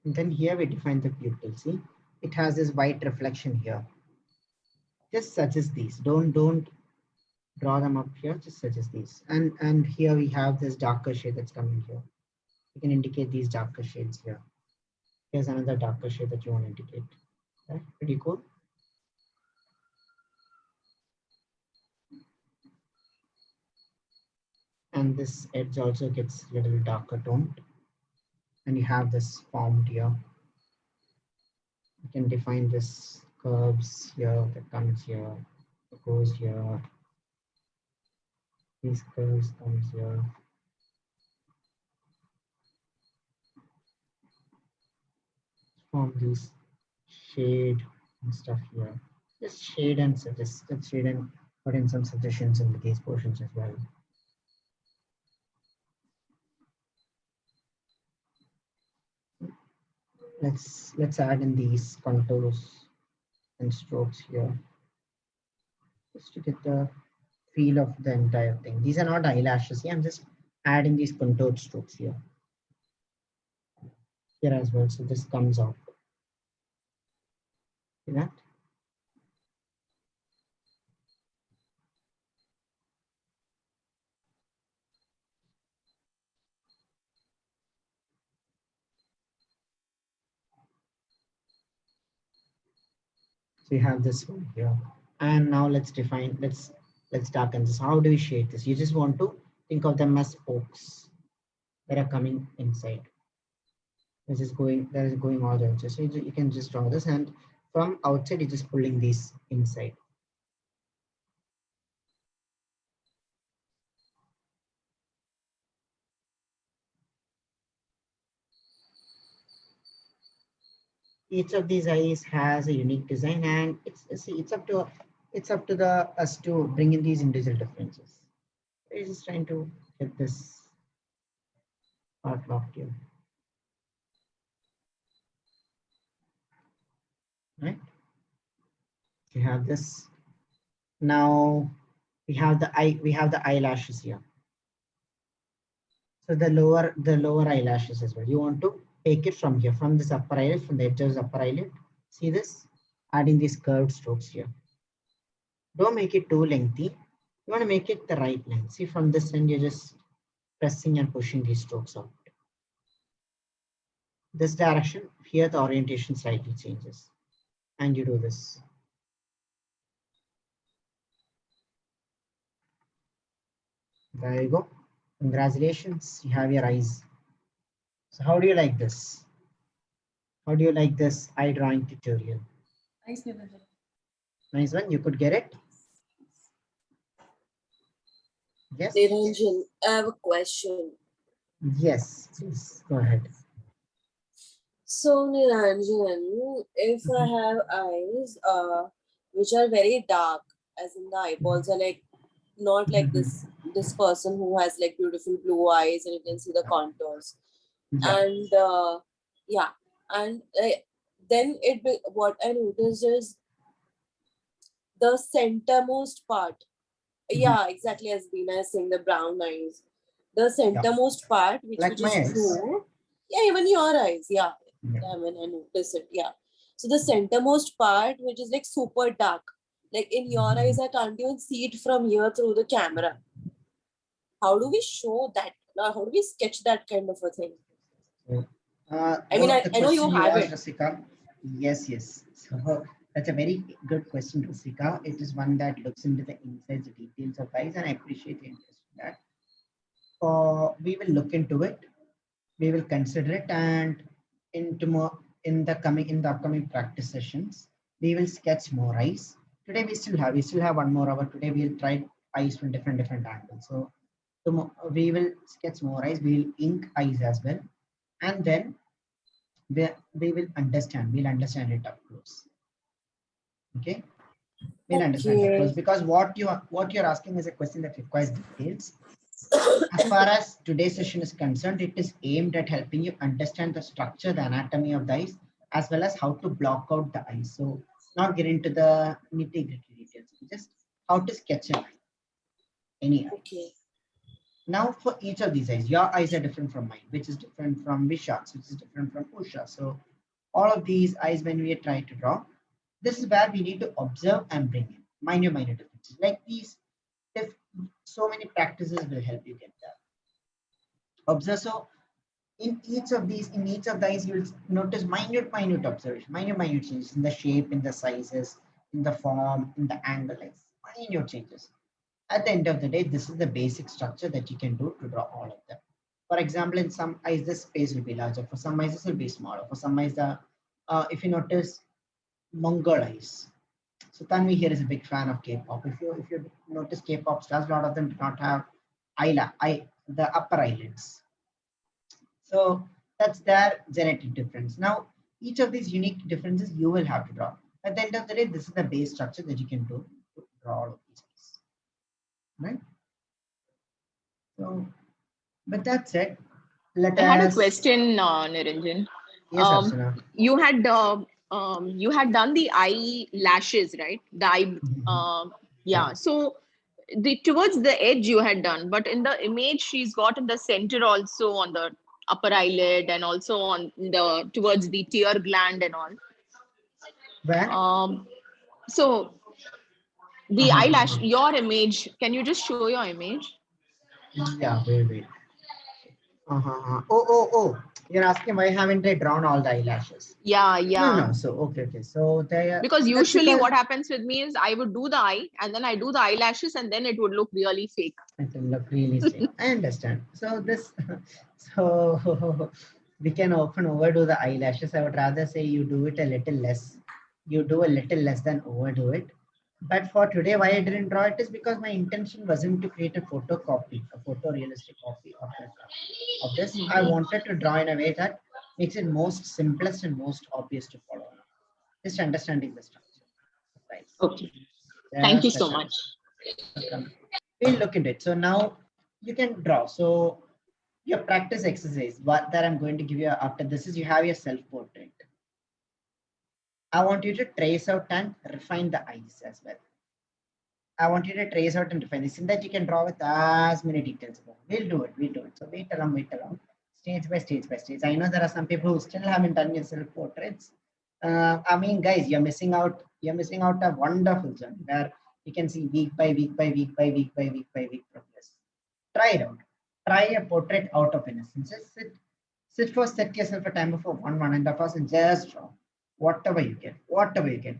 S1: And then here we define the pupil. See, it has this white reflection here. Just suggest these. Don't draw them up here. Just suggest these. And here we have this darker shade that's coming here. You can indicate these darker shades here. Here's another darker shade that you want to indicate. Okay, pretty cool. And this edge also gets a little darker toned. And you have this formed here. You can define this curves here that comes here, that goes here. These curves comes here. Form these shade and stuff here. Just shade and suggest, shade and put in some suggestions in these portions as well. Let's add in these contours and strokes here, just to get the feel of the entire thing. These are not eyelashes. Yeah, I'm just adding these contoured strokes here as well. So this comes out. See that? So you have this one here. And now let's define, let's darken this. How do we shade this? You just want to think of them as spokes that are coming inside. This is going all the way. So you can just draw this, and from outside, you're just pulling these inside. Each of these eyes has a unique design, and it's up to us to bring in these individual differences. We're just trying to get this part locked here. Right? We have this. Now we have the eyelashes here. So the lower eyelashes as well. You want to take it from here, from this upper eyelid, from the edge of the upper eyelid. See this? Adding these curved strokes here. Don't make it too lengthy. You want to make it the right length. See, from this end, you're just pressing and pushing these strokes out. This direction, here the orientation slightly changes. And you do this. There you go. Congratulations, you have your eyes. So how do you like this? How do you like this eye drawing tutorial?
S5: Nice, Niranjan.
S1: Nice one, you could get it? Yes?
S3: Niranjan, I have a question.
S1: Yes, please go ahead.
S3: So Niranjan, if I have eyes which are very dark, as in the eyeballs are like not like this person who has like beautiful blue eyes and you can see the contours.
S1: Yeah.
S3: And yeah, and then what I noticed is the centermost part. Yeah, exactly as Beena is saying, the brown eyes. The centermost part, which
S1: Like my
S3: is
S1: eyes.
S3: true. Yeah, even your eyes. Yeah.
S1: Yeah.
S3: I mean, I notice it. Yeah. So the centermost part, which is like super dark. Like in your eyes, I can't even see it from here through the camera. How do we show that? How do we sketch that kind of a thing? I mean, I know you have it.
S1: Rasika. Yes, yes. So that's a very good question, Rasika. It is one that looks into the insides, the details of eyes, and I appreciate the interest in that. We will look into it. We will consider it, and in the upcoming practice sessions, we will sketch more eyes. Today we still have 1 more hour. Today we'll try eyes from different angles. So we will sketch more eyes. We will ink eyes as well, and then we will understand. We'll understand it up close. Okay. We'll understand up close, because what you're asking is a question that requires details. As far as today's session is concerned, it is aimed at helping you understand the structure, the anatomy of the eyes, as well as how to block out the eyes. So not get into the nitty-gritty details, just how to sketch an eye, any eye.
S3: Okay.
S1: Now for each of these eyes, your eyes are different from mine, which is different from Visha's, which is different from Usha. So all of these eyes, when we are trying to draw, this is where we need to observe and bring in minor differences. Like these, if so many practices will help you get that. Observe. So in each of the eyes, you will notice minute observation, minute changes in the shape, in the sizes, in the form, in the angle, like minute changes. At the end of the day, this is the basic structure that you can do to draw all of them. For example, in some eyes, the space will be larger. For some eyes, this will be smaller. For some eyes, if you notice Mongol eyes. So Tanvi here is a big fan of K-pop. If you notice K-pop stars, a lot of them do not have the upper eyelids. So that's their genetic difference. Now, each of these unique differences you will have to draw. At the end of the day, this is the base structure that you can do to draw all of these eyes. Right? So, but that said,
S9: I had a question, Niranjan.
S1: Yes, Archana.
S9: You had done the eyelashes, right? The eye, yeah. So towards the edge you had done, but in the image she's got in the center also on the upper eyelid and also on towards the tear gland and all.
S1: Where?
S9: So the eyelash, your image. Can you just show your image?
S1: Yeah, wait. Oh. You're asking why haven't I drawn all the eyelashes?
S9: Yeah.
S1: No. So, okay. So they
S9: because usually what happens with me is I would do the eye and then I do the eyelashes and then it would look really fake.
S1: It will look really fake. I understand. So we can often overdo the eyelashes. I would rather say you do it a little less. You do a little less than overdo it. But for today, why I didn't draw it is because my intention wasn't to create a photorealistic copy of this. I wanted to draw in a way that makes it most simplest and most obvious to follow. Just understanding the structure. Right.
S9: Okay. Thank you so much.
S1: We'll look into it. So now you can draw. So your practice exercise, what that I'm going to give you after this is you have your self-portrait. I want you to trace out and refine the eyes as well. I want you to trace out and define this. In that you can draw with as many details. We'll do it. We'll do it. So wait along. Stage by stage by stage. I know there are some people who still haven't done your self-portraits. I mean, guys, you're missing out. You're missing out a wonderful journey where you can see week by week by week by week by week by week progress. Try it out. Try a portrait out of innocence. Just set yourself a timer for 1.5 hours and just draw whatever you get. Whatever you get.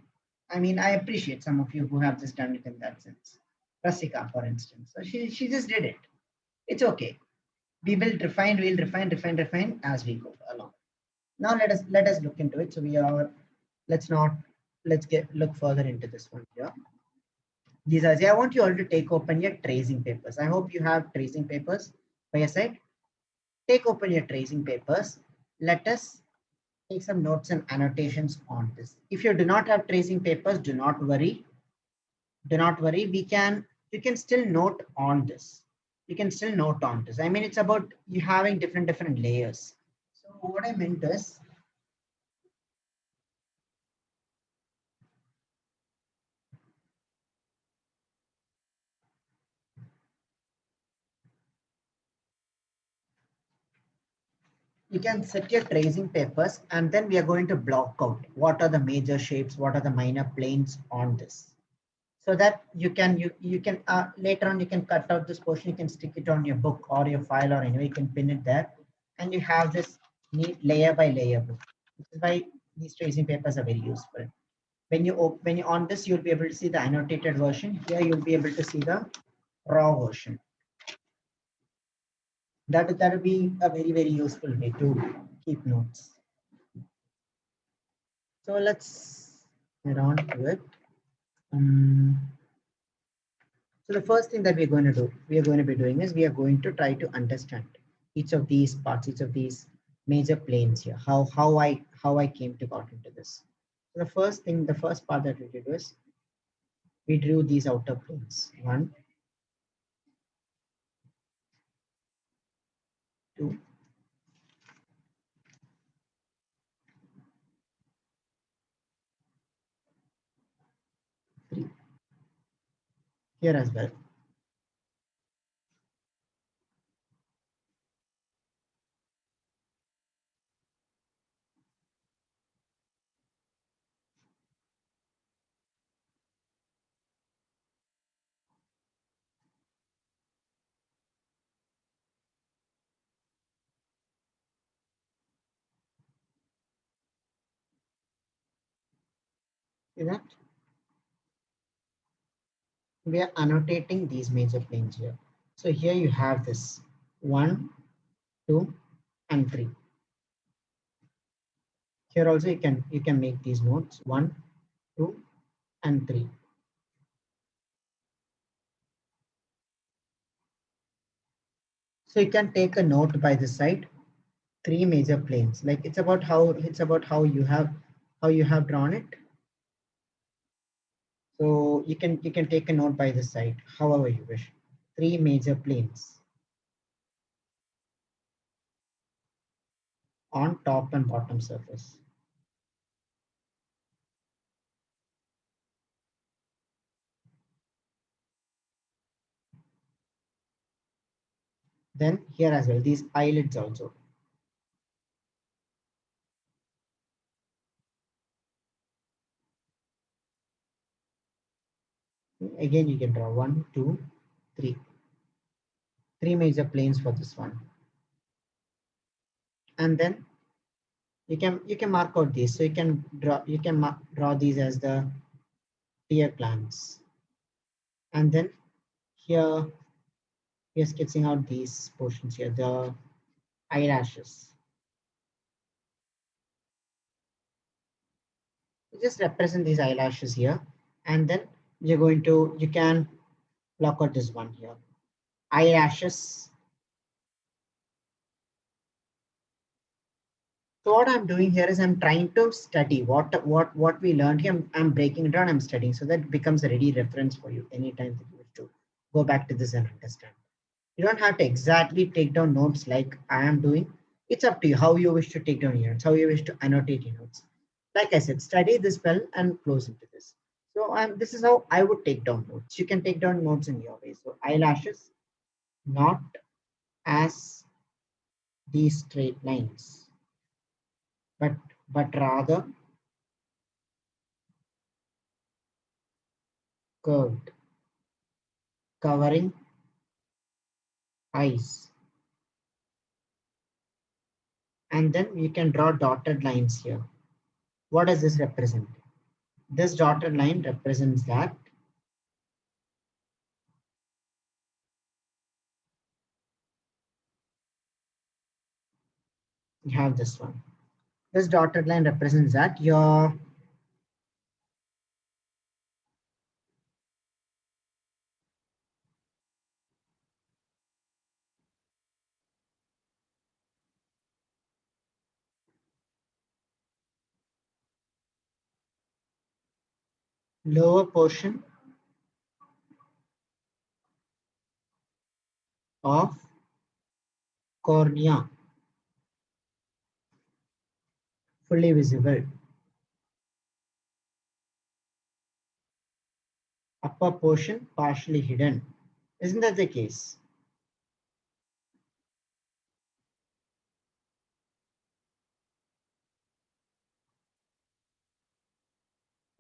S1: I mean, I appreciate some of you who have just done it in that sense. Rasika, for instance. So she just did it. It's okay. We'll refine as we go along. Now let us look into it. So let's look further into this one here. These are, I want you all to take open your tracing papers. I hope you have tracing papers by your side. Take open your tracing papers. Let us take some notes and annotations on this. If you do not have tracing papers, do not worry. Do not worry. You can still note on this. You can still note on this. I mean, it's about you having different layers. So what I meant is, you can set your tracing papers and then we are going to block out what are the major shapes, what are the minor planes on this. So that you can later on you can cut out this portion, you can stick it on your book or your file or anyway, you can pin it there and you have this neat layer by layer book. This is why these tracing papers are very useful. When you on this, you'll be able to see the annotated version. Here you'll be able to see the raw version. That will be a very useful way to keep notes. So let's get on to it. So the first thing that we are going to be doing is we are going to try to understand each of these parts, each of these major planes here, how I came to got into this. So the first part that we did was we drew these outer planes. 1, 2, 3. Here as well. See that? We are annotating these major planes here. So here you have this 1, 2, and 3. Here also you can make these notes 1, 2, and 3. So you can take a note by the side, 3 major planes. Like it's about how you have drawn it. So you can take a note by the side, however you wish. 3 major planes on top and bottom surface. Then here as well, these eyelids also. Again, you can draw 1, 2, 3. 3 major planes for this one. And then you can mark out these. So you can draw these as the tear glands. And then here we are sketching out these portions here, the eyelashes. You just represent these eyelashes here, and then you can block out this one here, eyelashes. So what I'm doing here is I'm trying to study what we learned here. I'm breaking it down, I'm studying, so that becomes a ready reference for you anytime that you wish to go back to this and understand. You don't have to exactly take down notes like I am doing. It's up to you how you wish to take down your notes, how you wish to annotate your notes. Like I said, study this well and close into this. So this is how I would take down nodes. You can take down nodes in your way. So eyelashes, not as these straight lines, but rather curved, covering eyes. And then you can draw dotted lines here. What does this represent? This dotted line represents that you have this one. This dotted line represents that your lower portion of cornea fully visible. Upper portion partially hidden. Isn't that the case?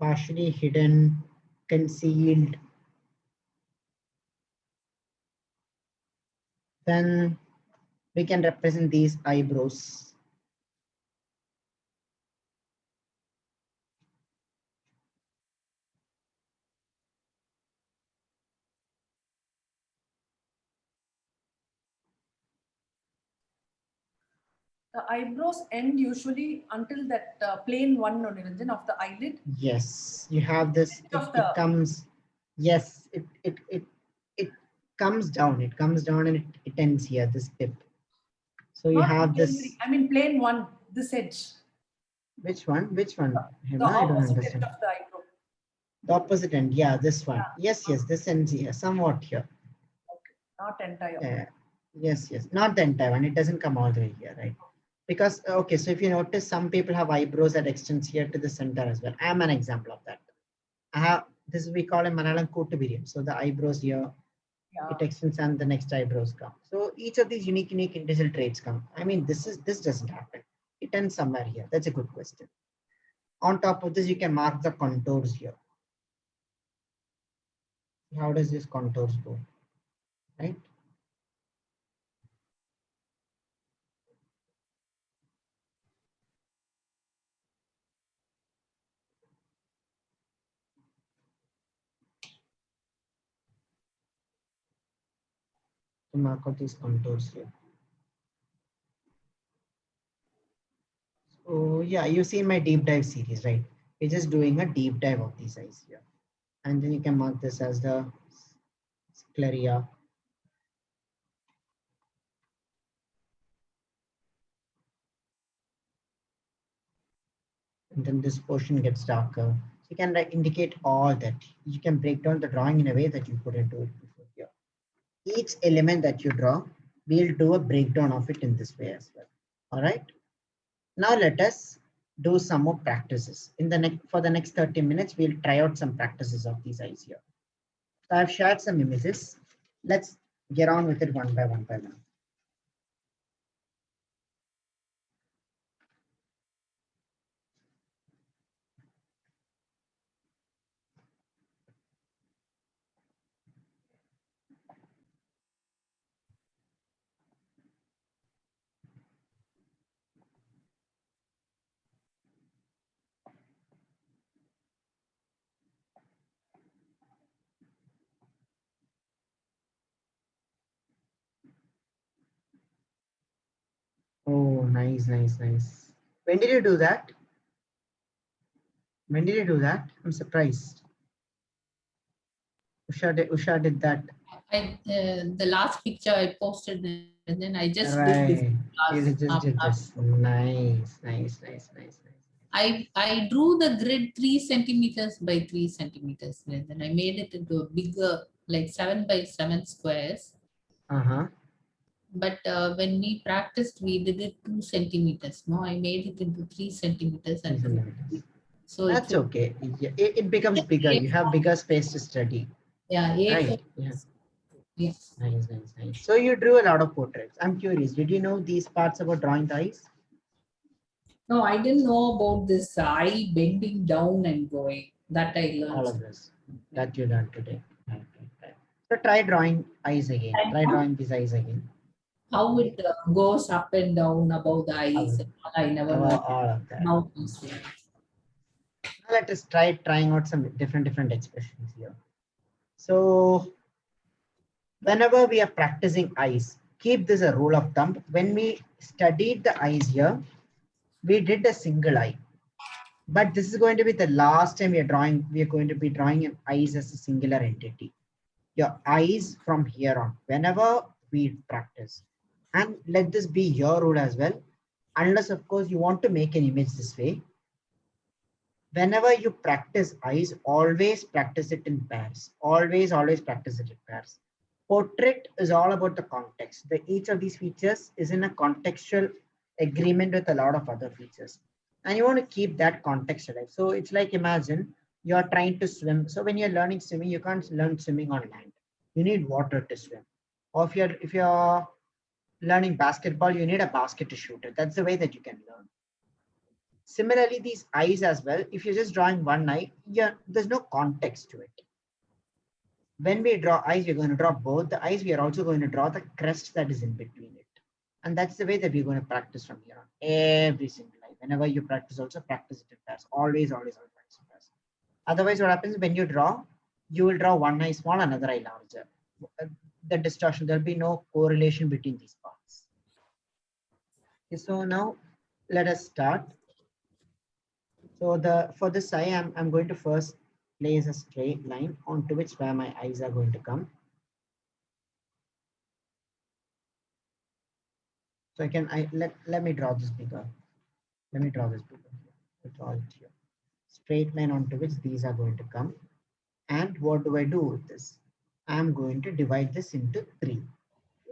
S1: Partially hidden, concealed. Then we can represent these eyebrows.
S5: The eyebrows end usually until that plane one, no, Niranjan, of the eyelid.
S1: Yes, you have this. It comes. Yes, it comes down. It comes down and it ends here. This tip. So you
S5: Not
S1: have
S5: plane
S1: this.
S5: three, I mean plane one, this edge.
S1: Which one? Which one?
S5: The
S1: Hema, I don't
S5: opposite edge
S1: understand.
S5: of the eyebrow.
S1: The opposite end. Yeah, this one. Yes, yes. This ends here. Somewhat here.
S5: Okay, not entire.
S1: Yeah. Yes, yes. Not the entire one. It doesn't come all the way here, right? Because okay, so if you notice, some people have eyebrows that extends here to the center as well. I am an example of that. I have this we call in Malayalam Kotubiriam. So the eyebrows here, it extends and the next eyebrows come. So each of these unique individual traits come. I mean, this doesn't happen. It ends somewhere here. That's a good question. On top of this, you can mark the contours here. How does this contours go? Right? To mark out these contours here. So yeah, you see my deep dive series, right? We're just doing a deep dive of these eyes here. And then you can mark this as the scleria. And then this portion gets darker. So you can like indicate all that. You can break down the drawing in a way that you couldn't do it before here. Each element that you draw, we'll do a breakdown of it in this way as well. All right. Now let us do some more practices. For the next 30 minutes, we'll try out some practices of these eyes here. So I've shared some images. Let's get on with it one by one. Oh, nice. When did you do that? I'm surprised. Usha did that.
S8: The last picture I posted, and then I just did
S1: Right.
S8: this.
S1: You just did this. Nice.
S8: I drew the grid 3 centimeters by 3 centimeters, and then I made it into a bigger, like 7 by 7 squares. But when we practiced, we did it 2 centimeters. No, I made it into 3 centimeters and So
S1: That's okay. It becomes bigger. You have bigger space to study.
S8: Yeah,
S1: Right. Yeah.
S8: Yes.
S1: Nice, nice, nice. So you drew a lot of portraits. I'm curious. Did you know these parts about drawing the eyes?
S8: No, I didn't know about this eye bending down and going. That I learned.
S1: All of this that you learned today. Right, right, right. So try drawing eyes again. Try drawing these eyes again.
S8: How it goes up and down above the eyes. I never know.
S1: All of that.
S8: Now,
S1: Now let us trying out some different expressions here. So whenever we are practicing eyes, keep this a rule of thumb. When we studied the eyes here, we did a single eye. But this is going to be the last time we are going to be drawing an eyes as a singular entity. Your eyes from here on, whenever we practice. And let this be your rule as well. Unless, of course, you want to make an image this way. Whenever you practice eyes, always practice it in pairs. Always practice it in pairs. Portrait is all about the context. Each of these features is in a contextual agreement with a lot of other features. And you want to keep that context alive. So it's like, imagine you're trying to swim. So when you're learning swimming, you can't learn swimming on land. You need water to swim. Or if you're learning basketball, you need a basket to shoot it. That's the way that you can learn. Similarly, these eyes as well, if you're just drawing one eye, there's no context to it. When we draw eyes, we're going to draw both the eyes. We are also going to draw the crest that is in between it. And that's the way that we're going to practice from here on. Every single eye. Whenever you practice, also practice it in pairs. Always practice in pairs. Otherwise, what happens when you draw, you will draw one eye small, another eye larger. The distortion, there'll be no correlation between these parts. Okay, so now let us start. So for this eye, I'm going to first place a straight line onto where my eyes are going to come. So let me draw this bigger. Let me draw this bigger. I'll draw it here. Straight line onto which these are going to come. And what do I do with this? I'm going to divide this into 3.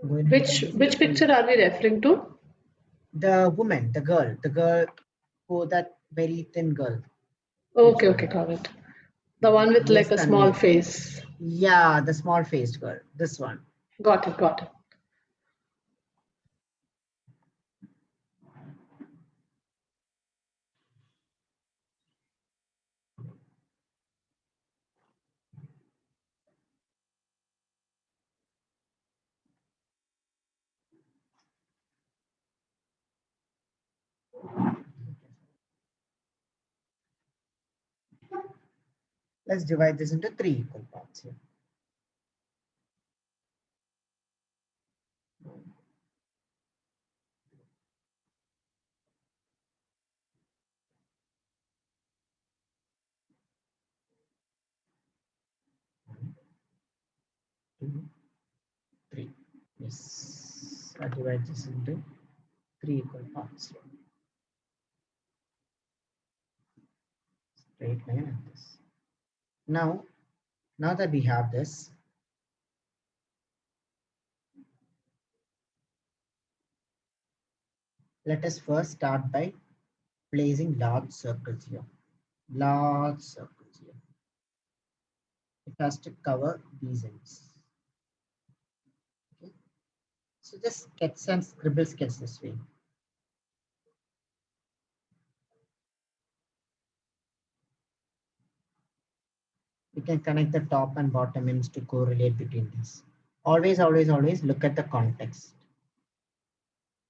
S4: Which picture are we referring to?
S1: The woman, the girl, that very thin girl.
S4: Okay, got it. The one with like a small face.
S1: Yeah, the small faced girl. This one.
S4: Got it.
S1: Let's divide this into 3 equal parts here. One, 2, 3. Yes, I divide this into 3 equal parts here. Straight line and this. Now that we have this, let us first start by placing large circles here. Large circles here. It has to cover these ends. Okay. So just sketch and scribble sketch this way. You can connect the top and bottom ends to correlate between these. Always look at the context.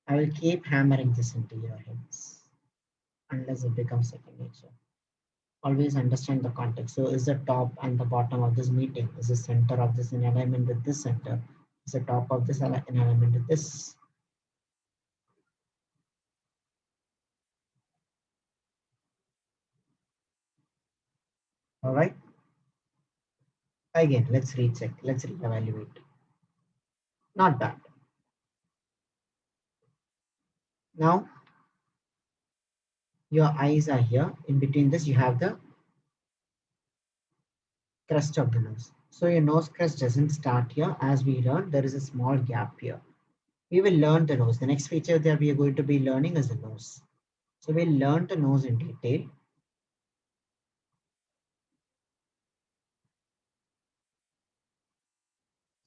S1: I will keep hammering this into your heads unless it becomes second nature. Always understand the context. So is the top and the bottom of this meeting? Is the center of this in alignment with this center? Is the top of this in alignment with this? All right. Again, let's recheck. Let's reevaluate. Not bad. Now, your eyes are here. In between this, you have the crest of the nose. So your nose crest doesn't start here. As we learned, there is a small gap here. We will learn the nose. The next feature that we are going to be learning is the nose. So we'll learn the nose in detail.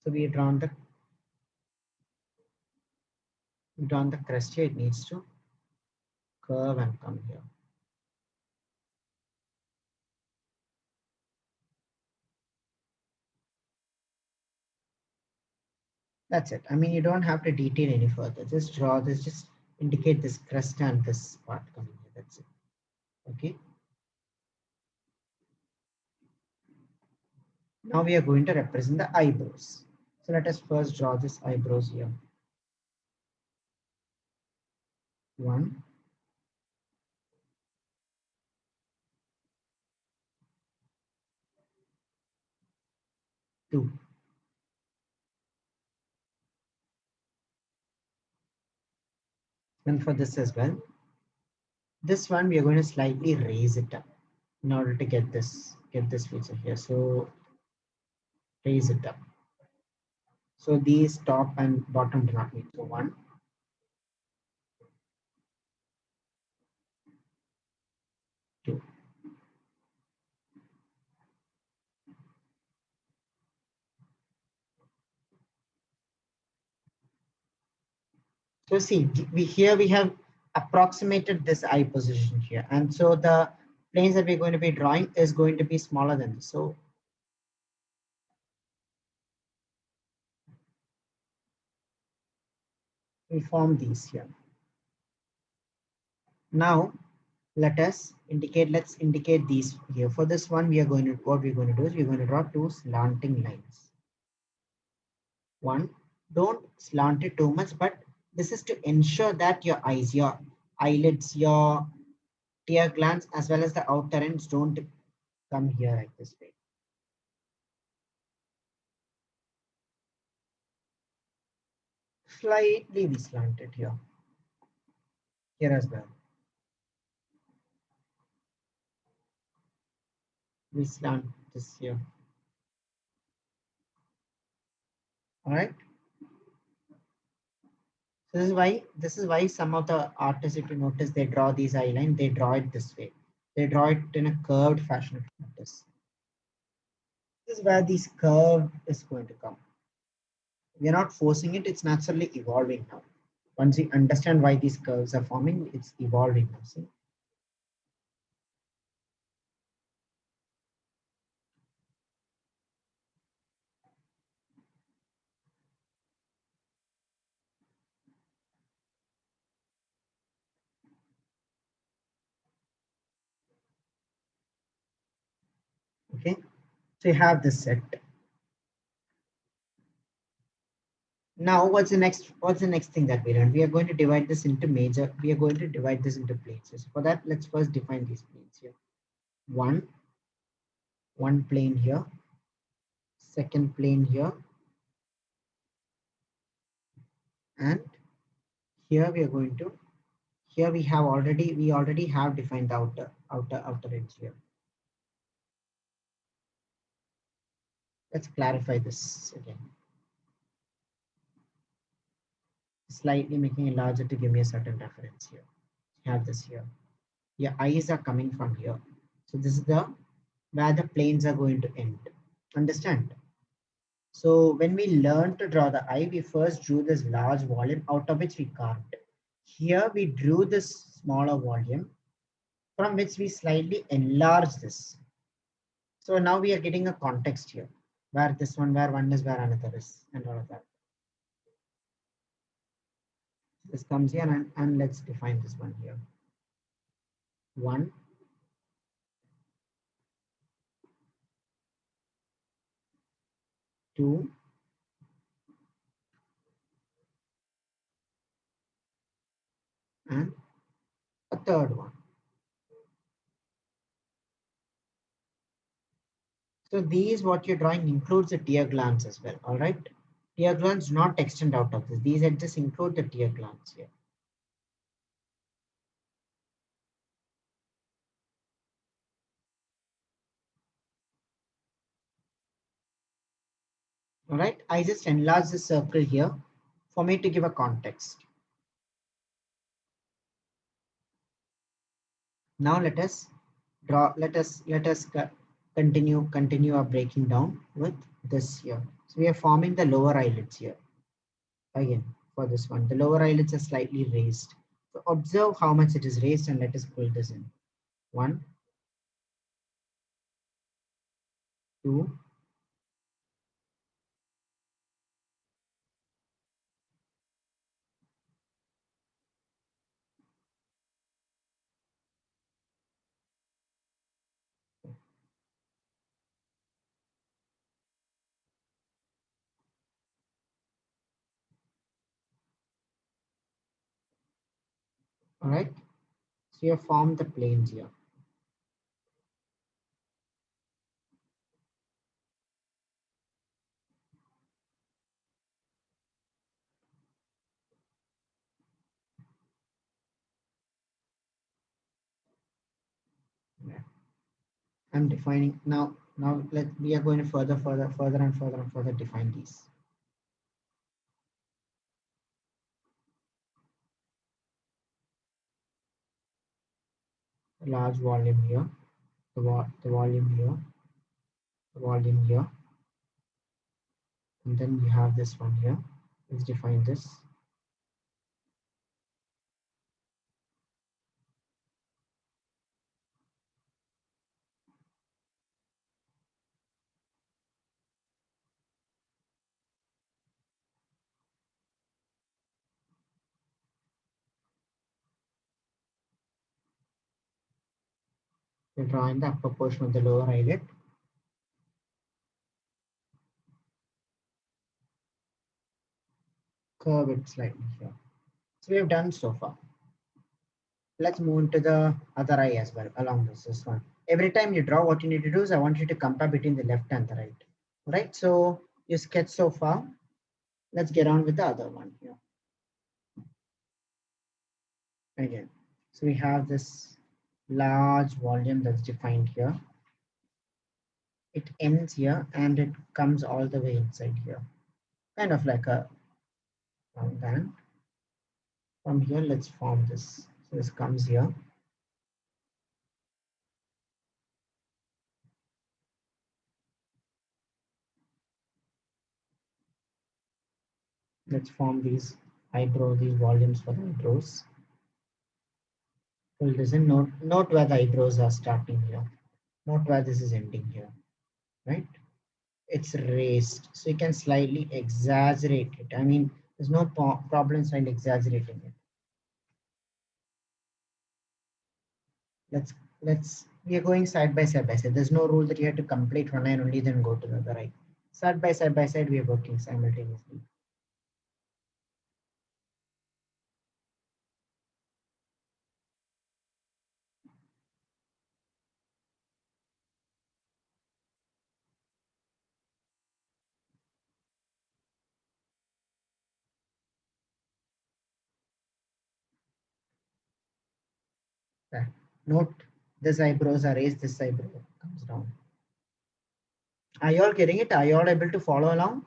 S1: So we drawn the crest here. It needs to curve and come here. That's it. I mean, you don't have to detail any further. Just draw this, just indicate this crest and this part coming here. That's it. Okay. Now we are going to represent the eyebrows. So let us first draw this eyebrows here. 1, 2. And for this as well. This one we are going to slightly raise it up in order to get this feature here. So raise it up. So these top and bottom do not meet. So 1, 2. So see, we have approximated this eye position here, and so the planes that we're going to be drawing is going to be smaller than this. So we form these here. Now let's indicate these here. For this one, what we're going to do is we're going to draw 2 slanting lines. 1, don't slant it too much, but this is to ensure that your eyes, your eyelids, your tear glands, as well as the outer ends don't come here like this way. Slightly we slant it here as well. We slant this here. All right. So this is why some of the artists, if you notice, they draw these eye lines, they draw it this way. They draw it in a curved fashion. If you notice. This is where this curve is going to come. We are not forcing it, it's naturally evolving now. Once we understand why these curves are forming, it's evolving now. See? Okay, so you have this set. Now what's the next thing that we learned? We are going to divide this into planes. So for that, let's first define these planes here. One plane here, second plane here, and here we already have defined the outer edge here. Let's clarify this again. Slightly making it larger to give me a certain reference here. You have this here. Your eyes are coming from here. So this is where the planes are going to end. Understand? So when we learn to draw the eye, we first drew this large volume out of which we carved. Here we drew this smaller volume from which we slightly enlarged this. So now we are getting a context here, where one is, where another is, and all of that. This comes here and let's define this one here. 1, 2, and a third one. So these, what you're drawing includes the tear glands as well. All right. Tear glands do not extend out of this. These edges include the tear glands here. All right. I just enlarge the circle here for me to give a context. Now let us draw. Let us continue our breaking down with this here. So we are forming the lower eyelids here. Again, for this one, the lower eyelids are slightly raised. So observe how much it is raised and let us pull this in. 1, 2, all right. So you have formed the planes here. Yeah. I'm defining now. Now we are going to further and further define these. A large volume here, the volume here, the volume here, and then we have this one here. Let's define this. We're drawing the upper portion of the lower eyelid. Curve it slightly here. So we have done so far. Let's move into the other eye as well along this one. Every time you draw, what you need to do is I want you to compare between the left and the right. Right? So you sketch so far. Let's get on with the other one here. Again, so we have this large volume that's defined here. It ends here and it comes all the way inside here. Kind of like a round band. From here, let's form this. So this comes here. Let's form these these volumes for the eyebrows. Pull this in. Note where the eyebrows are starting here. Note where this is ending here. Right? It's raised. So you can slightly exaggerate it. I mean, there's no problem in exaggerating it. We are going side by side. There's no rule that you have to complete one eye and only then go to the other eye. Side by side, we are working simultaneously. Note this eyebrows are raised, this eyebrow comes down. Are you all getting it? Are you all able to follow along?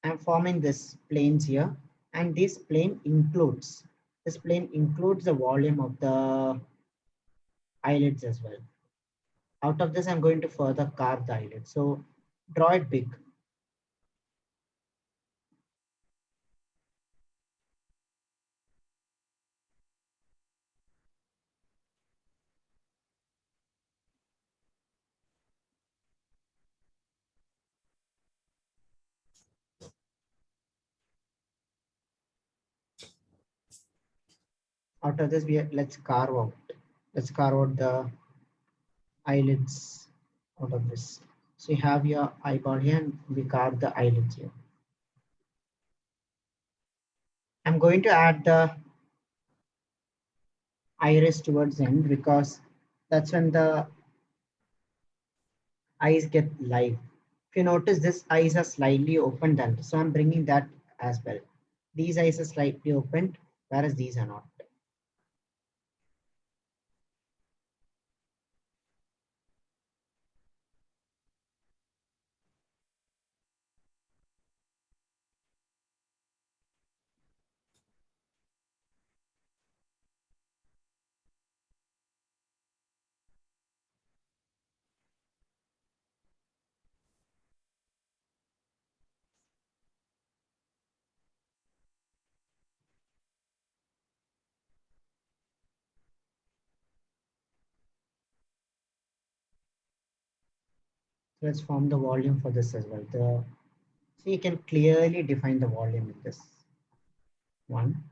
S1: I'm forming this planes here, and this plane includes the volume of the eyelids as well. Out of this, I'm going to further carve the eyelid. So draw it big. Out of this, let's carve out the eyelids out of this. So you have your eyeball here and we carve the eyelids here. I'm going to add the iris towards the end because that's when the eyes get live. If you notice, this eyes are slightly open then. So I'm bringing that as well. These eyes are slightly opened, whereas these are not. let's form the volume for this as well. So you can clearly define the volume in this one.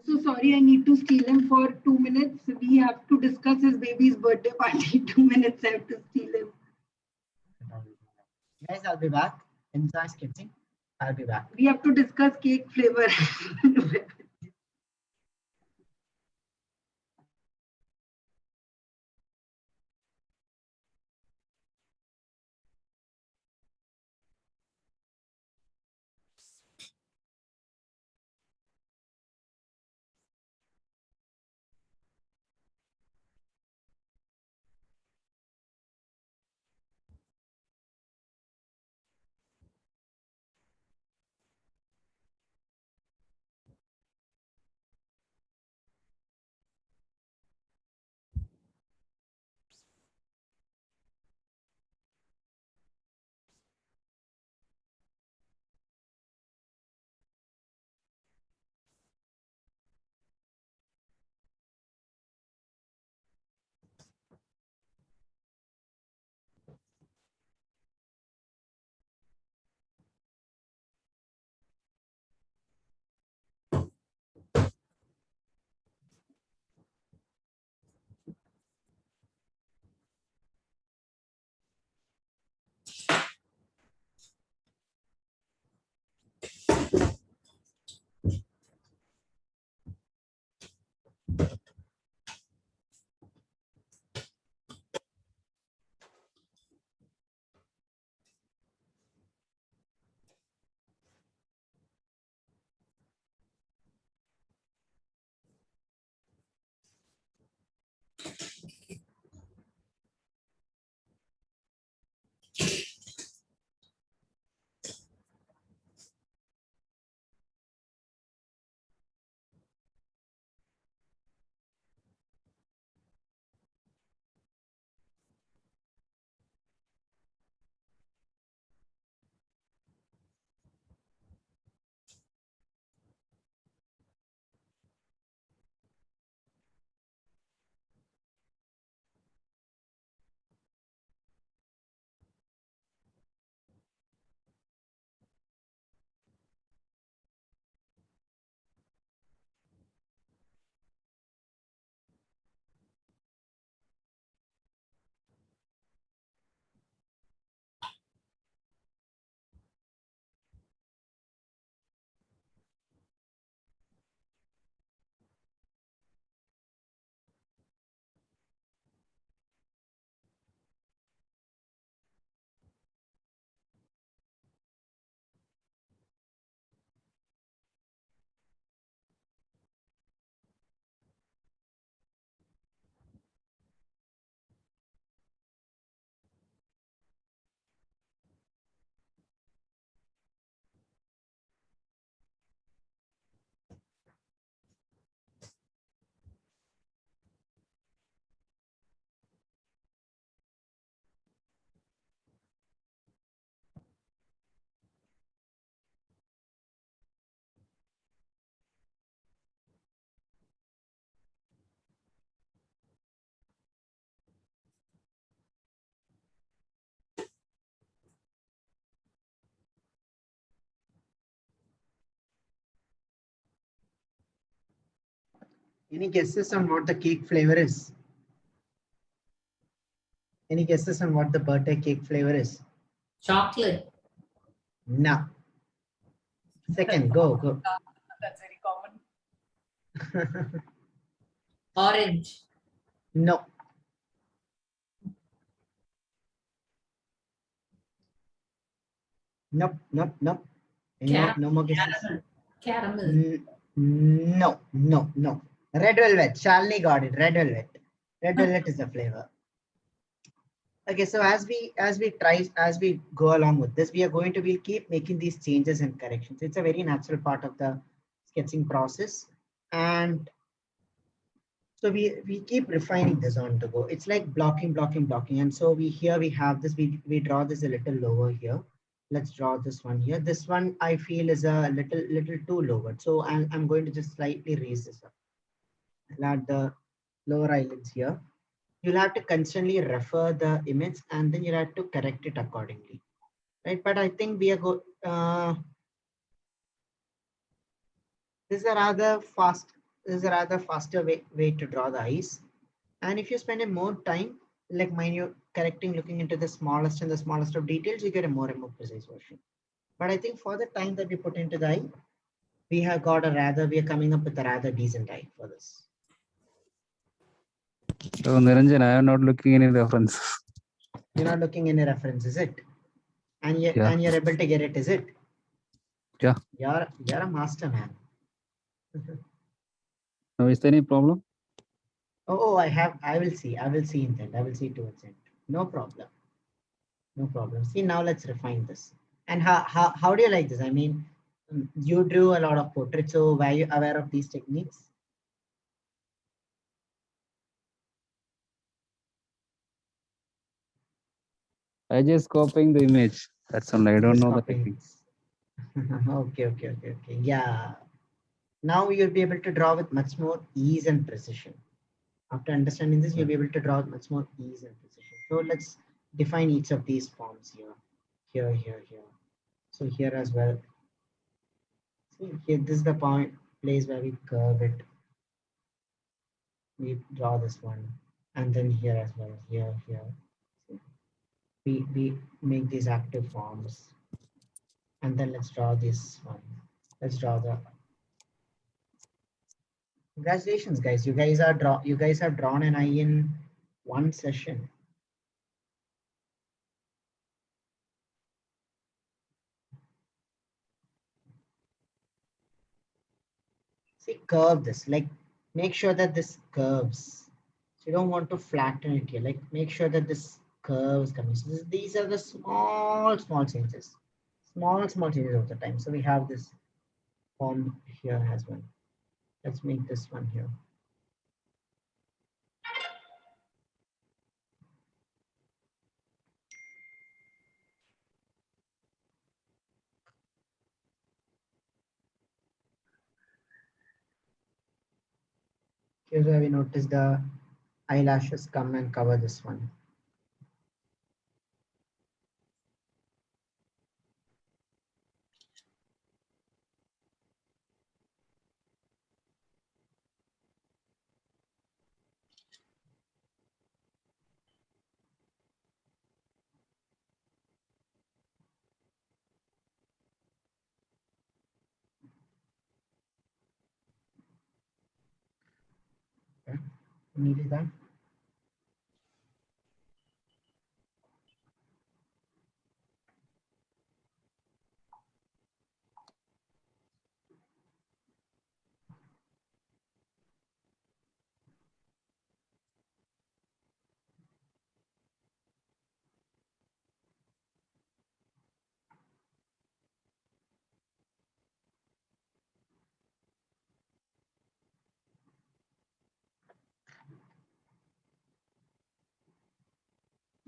S6: So sorry, I need to steal him for 2 minutes. We have to discuss his baby's birthday party. 2 minutes, I have to steal him.
S1: Guys, I'll be back. Enjoy sketching. I'll be back.
S6: We have to discuss cake flavor.
S1: Any guesses on what the cake flavor is? Any guesses on what the birthday cake flavor is?
S8: Chocolate.
S1: No. Second, go.
S5: That's very common.
S8: Orange.
S1: No. Nope. No more guesses.
S8: Caramel.
S1: No. Red velvet. Shalini got it. Red velvet. Red velvet is the flavor. Okay, so as we go along with this, we'll keep making these changes and corrections. It's a very natural part of the sketching process. And So we keep refining this on to go. It's like blocking. And so we have this, we draw this a little lower here. Let's draw this one here. This one I feel is a little too lowered. So I'm going to just slightly raise this up. I'll add the lower eyelids here. You'll have to constantly refer the image and then you'll have to correct it accordingly. Right? But I think we are this is a rather faster way to draw the eyes. And if you spend more time, like minute correcting, looking into the smallest of details, you get a more and more precise version. But I think for the time that we put into the eye, we are coming up with a rather decent eye for this.
S2: So Niranjan, I am not looking any reference.
S1: You're not looking any reference, is it? And you're able to get it, is it?
S2: Yeah.
S1: You're a master, man.
S2: Now, is there any problem?
S1: Oh, I will see intent. I will see towards it. No problem. See, now let's refine this. And how do you like this? I mean, you drew a lot of portraits, so were you aware of these techniques?
S2: I just copying the image. That's all. I don't know the techniques.
S1: Okay. Yeah. Now you'll be able to draw with much more ease and precision. After understanding this, you'll be able to draw with much more ease and precision. So let's define each of these forms here. So here as well. See, here, this is the place where we curve it. We draw this one, and then here as well. Here. We make these active forms, and then let's draw this one. Let's draw the. Congratulations, guys! You guys have drawn an eye in one session. See, curve this. Like, make sure that this curves. So you don't want to flatten it here. Like, make sure that this curves coming. So these are the small changes. Small changes over the time. So we have this form here as well. Let's make this one here. Here's where we notice the eyelashes come and cover this one. Okay. Nearly done.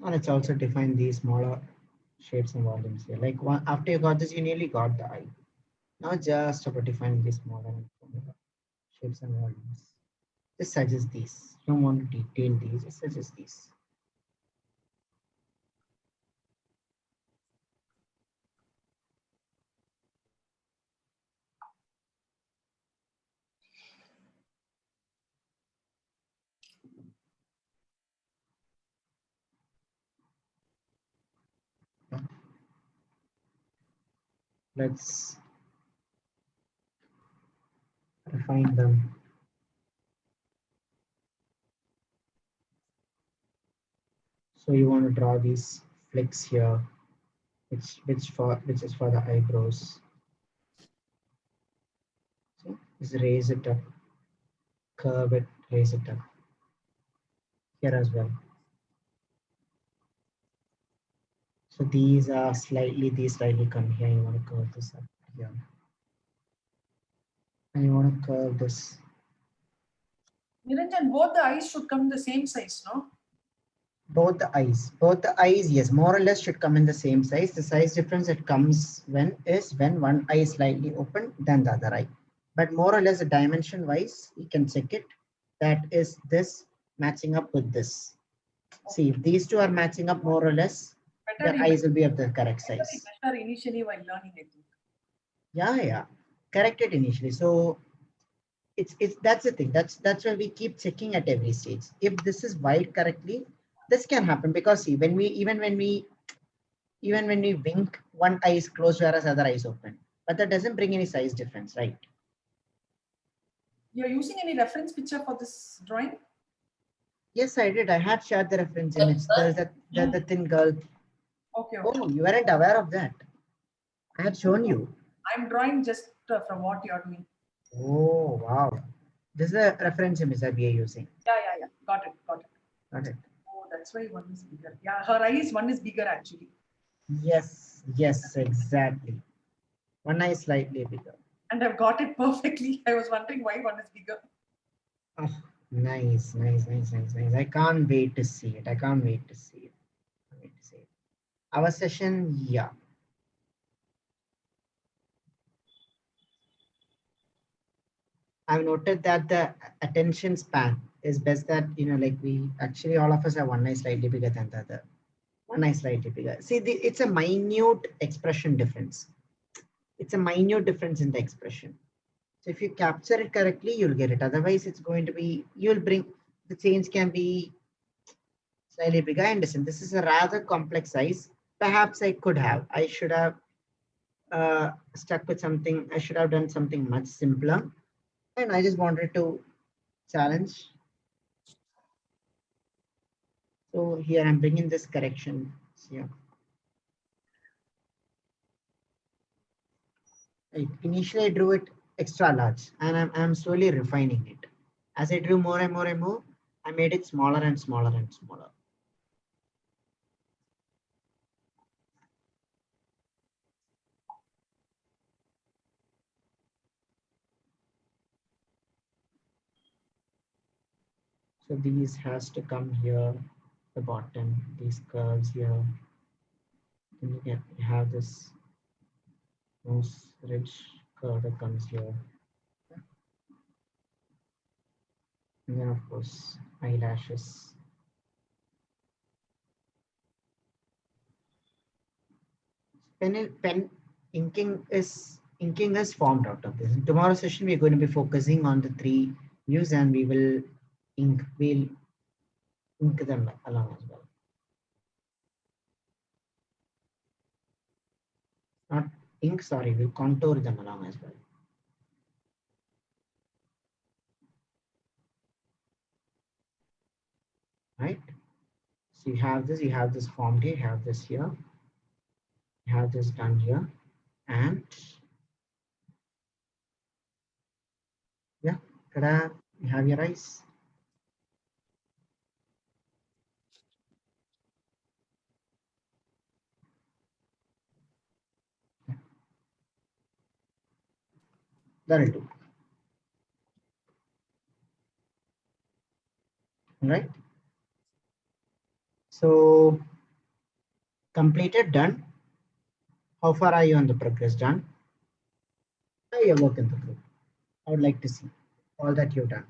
S1: And let's also define these smaller shapes and volumes here. Like after you got this, you nearly got the eye. Now just about defining these smaller shapes and volumes. Just suggest these. You don't want to detail these, just suggest these. Let's refine them. So you want to draw these flicks here, which is for the eyebrows. So just raise it up, curve it, raise it up. Here as well. So these slightly come here. You want to curve this up here. And you want to curve this
S5: Niranjan, both the eyes should come the same size, no?
S1: Both the eyes, yes, more or less should come in the same size. The size difference that comes when one eye is slightly open than the other eye. But more or less, the dimension wise, you can check it. That is this matching up with this. See, if these two are matching up more or less, the eyes will be of the correct size.
S5: Better initially while learning, I think.
S1: Yeah, corrected initially. So it's that's the thing. That's why we keep checking at every stage. If this is wide correctly, this can happen because see, even when we wink, one eye is closed whereas other eye is open. But that doesn't bring any size difference, right?
S5: You're using any reference picture for this drawing?
S1: Yes, I did. I had shared the reference image. There's the thin girl.
S5: Okay.
S1: Oh, you weren't aware of that. I had shown you.
S5: I'm drawing just from what you're doing.
S1: Oh, wow. This is a reference image that we are using.
S5: Yeah. Got it.
S1: Got it.
S5: Oh, that's why one is bigger. Yeah, her eyes, one is bigger actually.
S1: Yes, exactly. One eye is slightly bigger.
S5: And I've got it perfectly. I was wondering why one is bigger.
S1: Oh, nice. I can't wait to see it. Our session, yeah. I've noted that the attention span is best that, like we actually all of us have one eye slightly bigger than the other. One eye slightly bigger. See, it's a minute expression difference. It's a minute difference in the expression. So if you capture it correctly, you'll get it. Otherwise, it's going to be, the change can be slightly bigger. I understand. This is a rather complex size. Perhaps I should have stuck with something. I should have done something much simpler. And I just wanted to challenge. So here I'm bringing this correction here. Initially I drew it extra large and I'm slowly refining it. As I drew more and more, I made it smaller and smaller. So these has to come here, the bottom, these curves here. Then you have this nose ridge curve that comes here. And then of course, eyelashes. Pen inking is formed out of this. In tomorrow's session, we're going to be focusing on the 3 views and we'll ink them along as well. Not ink, sorry, we'll contour them along as well. Right? So you have this formed here, you have this here, you have this done here, and yeah, ta-da, you have your eyes. That'll do. Right? So completed, done. How far are you on the progress? Done. How your work in the group? I would like to see all that you've done.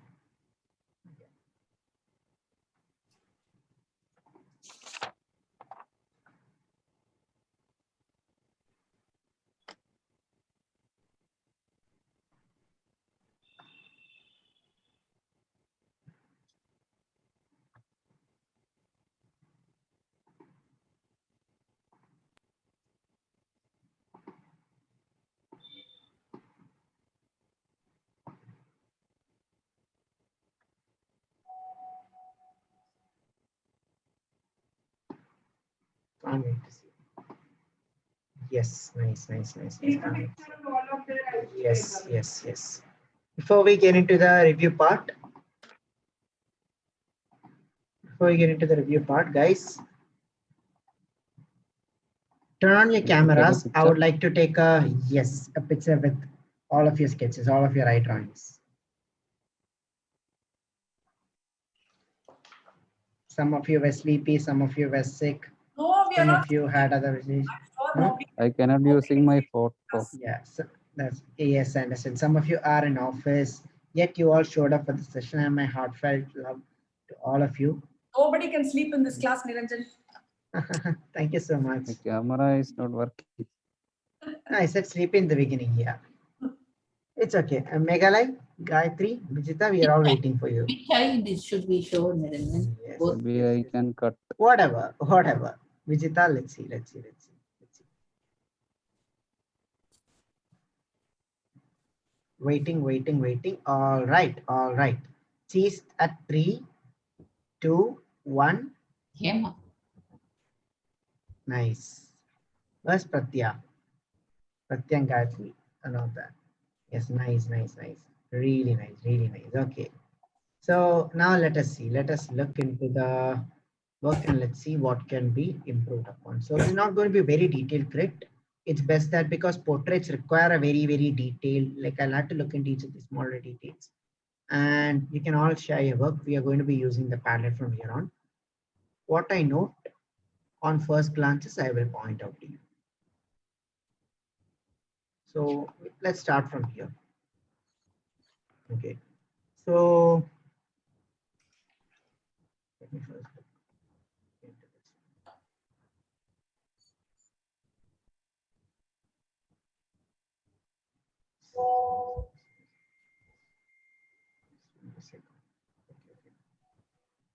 S1: Can't wait to see. Yes, nice. Yes. Before we get into the review part, guys, turn on your cameras. I would like to take a picture with all of your sketches, all of your eye drawings. Some of you were sleepy, some of you were sick,
S5: No, we are
S1: some
S5: not.
S1: of you had other disease.
S5: Sure,
S1: No?
S5: nobody.
S2: I cannot using my photo.
S1: Yes, that's yes, I understand. Some of you are in office, yet you all showed up for the session, and my heartfelt love to all of you.
S5: Nobody can sleep in this class, Niranjan.
S1: Thank you so much.
S2: The camera is not working.
S1: I said sleep in the beginning, yeah. It's okay. Meghalai, Gayatri, Vijita, we are all waiting for you.
S8: Which eye should we show, Niranjan?
S1: Yes,
S8: Both.
S2: Maybe
S1: yes,
S2: I
S1: yes.
S2: can cut.
S1: Whatever. Vijita, let's see. Waiting. All right. Cheese at 3, 2, 1.
S8: Hema.
S1: Nice. Where's Pratya? Pratya and Gayatri. I know that. Yes, nice. Really nice. Okay. So now let us see. Let us look into the work and let's see what can be improved upon. So it's not going to be a very detailed script. It's best that because portraits require a very detailed, like I'll have to look into each of the smaller details. And you can all share your work. We are going to be using the Padlet from here on. What I note on first glances, I will point out to you. So let's start from here. Okay. So let me first look into this.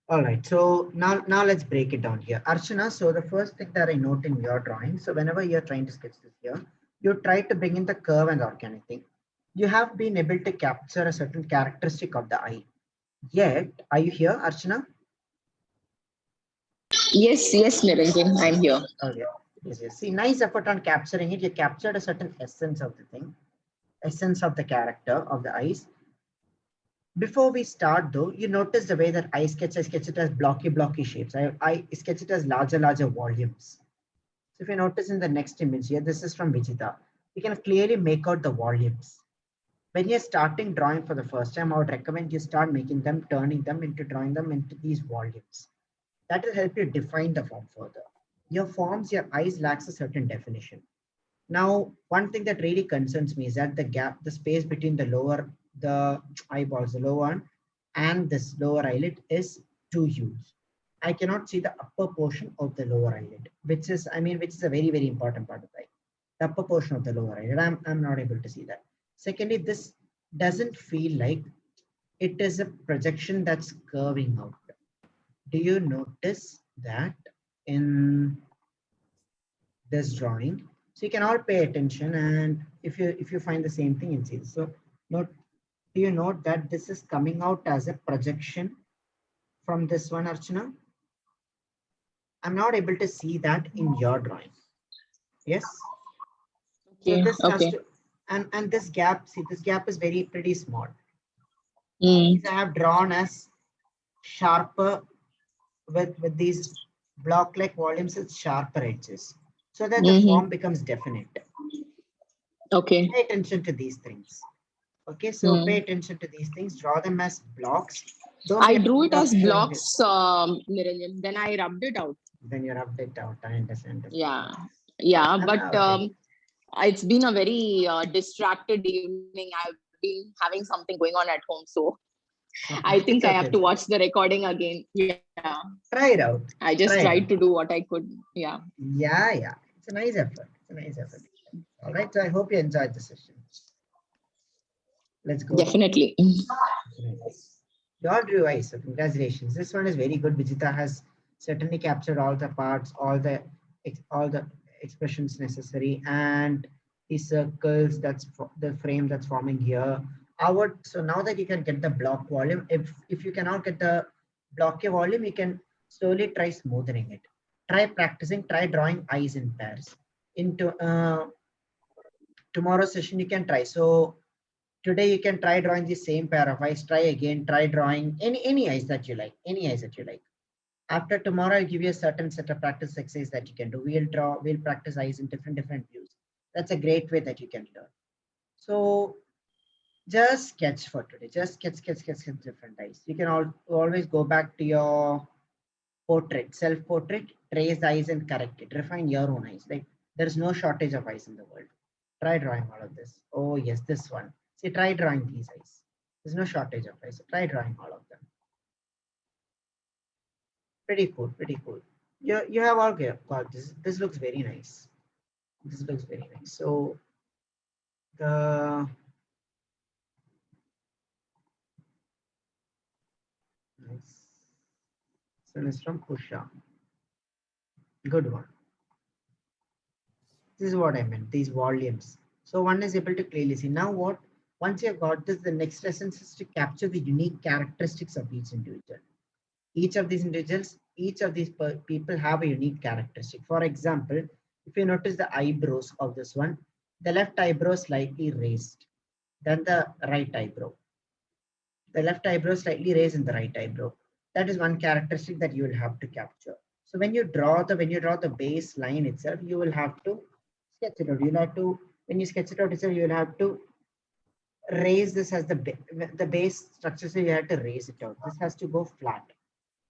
S1: All right, so now let's break it down here. Archana, so the first thing that I note in your drawing, so whenever you're trying to sketch this here, you try to bring in the curve and the organic thing. You have been able to capture a certain characteristic of the eye. Yet, are you here, Archana?
S9: Yes, Niranjan, I'm here.
S1: Okay. Yes. See, nice effort on capturing it. You captured a certain essence of the thing, essence of the character of the eyes. Before we start though, you notice the way that I sketch it as blocky shapes. I sketch it as larger volumes. So if you notice in the next image here, this is from Vijita. You can clearly make out the volumes. When you're starting drawing for the first time, I would recommend you start making them, drawing them into these volumes. That will help you define the form further. Your forms, your eyes lacks a certain definition. Now, one thing that really concerns me is that the gap, the space between the eyeballs, the lower one, and this lower eyelid is too huge. I cannot see the upper portion of the lower eyelid, which is a very important part of the eye. The upper portion of the lower eyelid, I'm not able to see that. Secondly, this doesn't feel like it is a projection that's curving out. Do you notice that in this drawing? So you can all pay attention, and if you find the same thing in see. So do you note that this is coming out as a projection from this one, Archana? I'm not able to see that in your drawing. Yes.
S9: Okay.
S1: So this
S9: okay.
S1: has to, and this gap, see, this gap is pretty small.
S9: Mm.
S1: I have drawn as sharper with these block-like volumes with sharper edges, so that the form becomes definite.
S9: Okay.
S1: Pay attention to these things. Okay, so pay attention to these things. Draw them as blocks.
S9: I drew it as blocks, Niranjan. Then I rubbed it out.
S1: Then you rubbed it out. I understand.
S9: Yeah, but
S1: okay.
S9: It's been a very distracted evening. I've been having something going on at home, so I think I have to watch the recording again. Yeah.
S1: Try it out.
S9: I just tried to do what I could. Yeah.
S1: Yeah. It's a nice effort. All right. So I hope you enjoyed the session. Let's go.
S9: Definitely.
S1: You all drew eyes, so congratulations. This one is very good. Vijita has certainly captured all the parts, all the expressions necessary, and the circles, that's the frame that's forming here. So now that you can get the block volume, if you cannot get the blocky volume, you can slowly try smoothing it. Try practicing, try drawing eyes in pairs. Into tomorrow's session, you can try. So today you can try drawing the same pair of eyes. Try again, try drawing any eyes that you like, After tomorrow, I'll give you a certain set of practice exercises that you can do. We'll practice eyes in different views. That's a great way that you can learn. So just sketch for today. Just sketch different eyes. You can always go back to your portrait, self-portrait, trace eyes and correct it. Refine your own eyes. Like there's no shortage of eyes in the world. Try drawing all of this. Oh yes, this one. See, try drawing these eyes. There's no shortage of eyes. So try drawing all of them. Pretty cool, pretty cool. You have all got this. This looks very nice. This looks very nice. So the nice. So it's from Pusha. Good one. This is what I meant, these volumes. So one is able to clearly see. Now what? Once you have got this, the next essence is to capture the unique characteristics of each individual. Each of these individuals, each of these people have a unique characteristic. For example, if you notice the eyebrows of this one, the left eyebrow slightly raised, then the right eyebrow. The left eyebrow slightly raised in the right eyebrow. That is one characteristic that you will have to capture. So when you draw the base line itself, you will have to sketch it out. You'll have to, when you sketch it out itself, you will have to raise this as the base structure. So you have to raise it out. This has to go flat.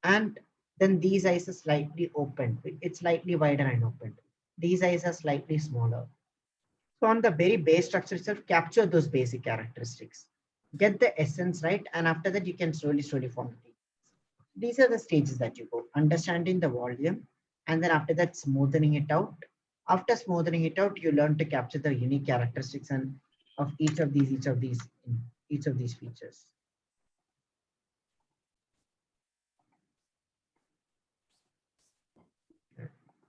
S1: And then these eyes are slightly opened. It's slightly wider and opened. These eyes are slightly smaller. So on the very base structure itself, capture those basic characteristics. Get the essence right. And after that, you can slowly form the details. These are the stages that you go. Understanding the volume. And then after that, smoothing it out. After smoothing it out, you learn to capture the unique characteristics and of each of these features.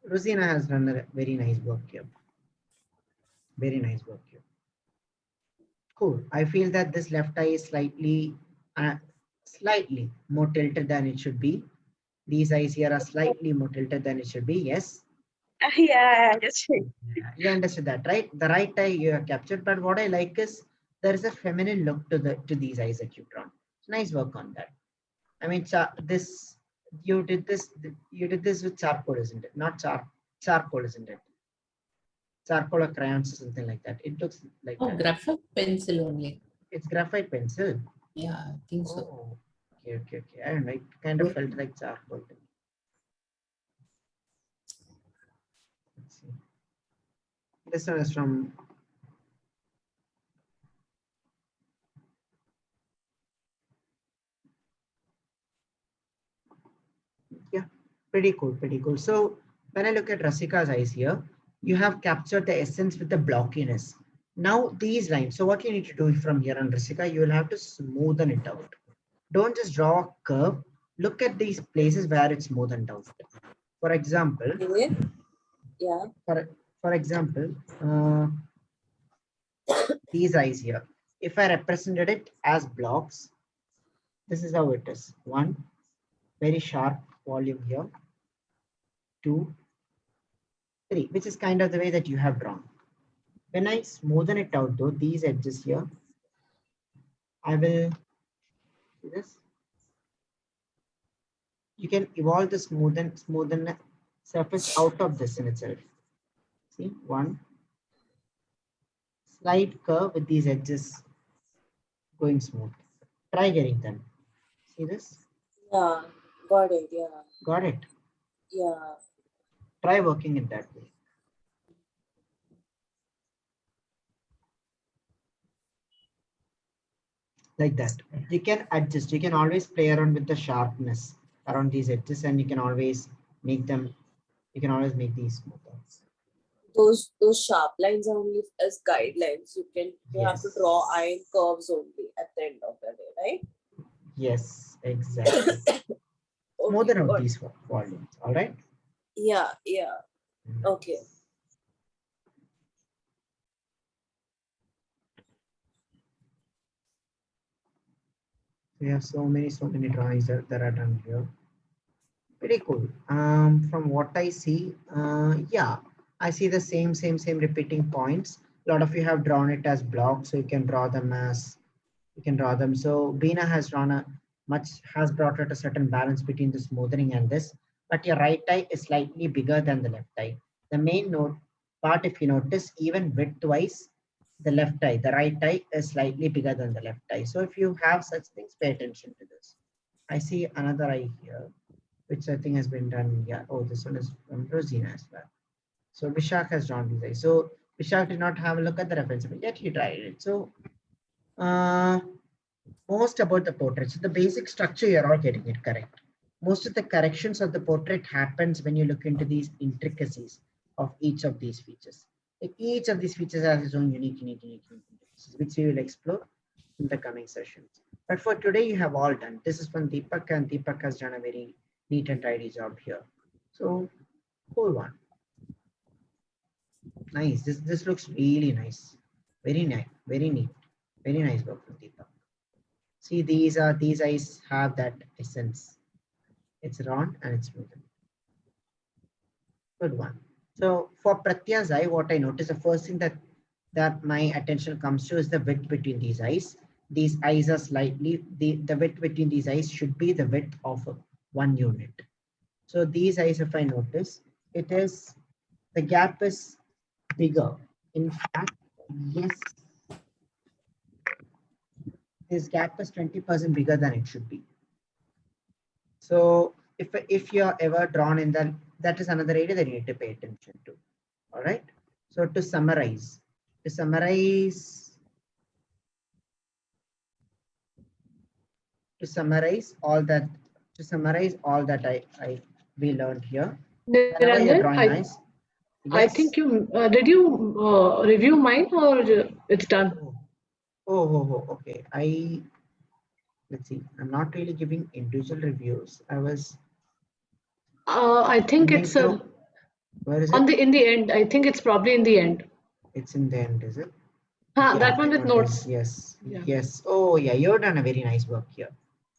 S1: Rosina has done a very nice work here. Very nice work here. Cool. I feel that this left eye is slightly more tilted than it should be. These eyes here are slightly more tilted than it should be. Yes.
S9: Yeah, I understood.
S1: You understood that, right? The right eye you have captured, but what I like is there is a feminine look to these eyes that you've drawn. Nice work on that. I mean, you did this with charcoal, isn't it? Not charcoal, isn't it? Charcoal or crayons or something like that. It looks like that.
S8: Graphite pencil only.
S1: It's graphite pencil.
S8: Yeah, I think so.
S1: Okay. I don't know. It kind of felt like charcoal. Let's see. This one is from pretty cool. So when I look at Rasika's eyes here, you have captured the essence with the blockiness. Now these lines, so what you need to do from here on, Rasika, you will have to smoothen it out. Don't just draw a curve. Look at these places where it's smoothened out. For example,
S3: yeah.
S1: For example, these eyes here. If I represented it as blocks, this is how it is. 1, very sharp volume here. 2, 3, which is kind of the way that you have drawn. When I smoothen it out though, these edges here, I will see this. You can evolve the smoothen surface out of this in itself. See, 1 slight curve with these edges going smooth. Try getting them. See this?
S3: Yeah, got it. Yeah.
S1: Got it?
S3: Yeah.
S1: Try working it that way. Like that. You can adjust. You can always play around with the sharpness around these edges, and you can always make them. You can always make these smoother.
S3: Those sharp lines are only as guidelines. You have to draw iron curves only at the end of the day, right?
S1: Yes, exactly. Smoothen out these volumes. All right.
S3: Yeah. Okay.
S1: We have so many drawings that are done here. Pretty cool. From what I see, yeah, I see the same repeating points. A lot of you have drawn it as blocks, so you can draw them as So Beena has brought out a certain balance between the smoothing and this, but your right eye is slightly bigger than the left eye. The main part, if you notice, even width-wise, the right eye is slightly bigger than the left eye. So if you have such things, pay attention to this. I see another eye here. which I think has been done. Yeah. Oh, this one is from Rosina as well. So Vishak has drawn these eyes. So Vishak did not have a look at the reference, but yet he tried it. So most about the portrait. So the basic structure, you're all getting it correct. Most of the corrections of the portrait happens when you look into these intricacies of each of these features. Like each of these features has its own unique intricacies, which we will explore in the coming sessions. But for today, you have all done. This is from Deepak, and Deepak has done a very neat and tidy job here. So cool one. Nice. This looks really nice. Very nice. Very neat. Very nice work from Deepak. See, these eyes have that essence. It's round and it's smooth. Good one. So for Pratya's eye, what I notice, the first thing that my attention comes to is the width between these eyes. These eyes are slightly, the width between these eyes should be the width of 1 unit. So these eyes, if I notice, the gap is bigger. In fact, yes, this gap is 20% bigger than it should be. So if you're ever drawn in that is another area that you need to pay attention to. All right. So to summarize all that we learned here.
S4: Niranjan, I think you did you review mine or it's done?
S1: Okay. Let's see. I'm not really giving individual reviews.
S4: I think it's
S1: where is
S4: on
S1: it?
S4: in the end. I think it's probably in the end.
S1: It's in the end, is it?
S4: That one with notes.
S1: Yes.
S4: Yeah.
S1: Yes. Oh yeah, you've done a very nice work here.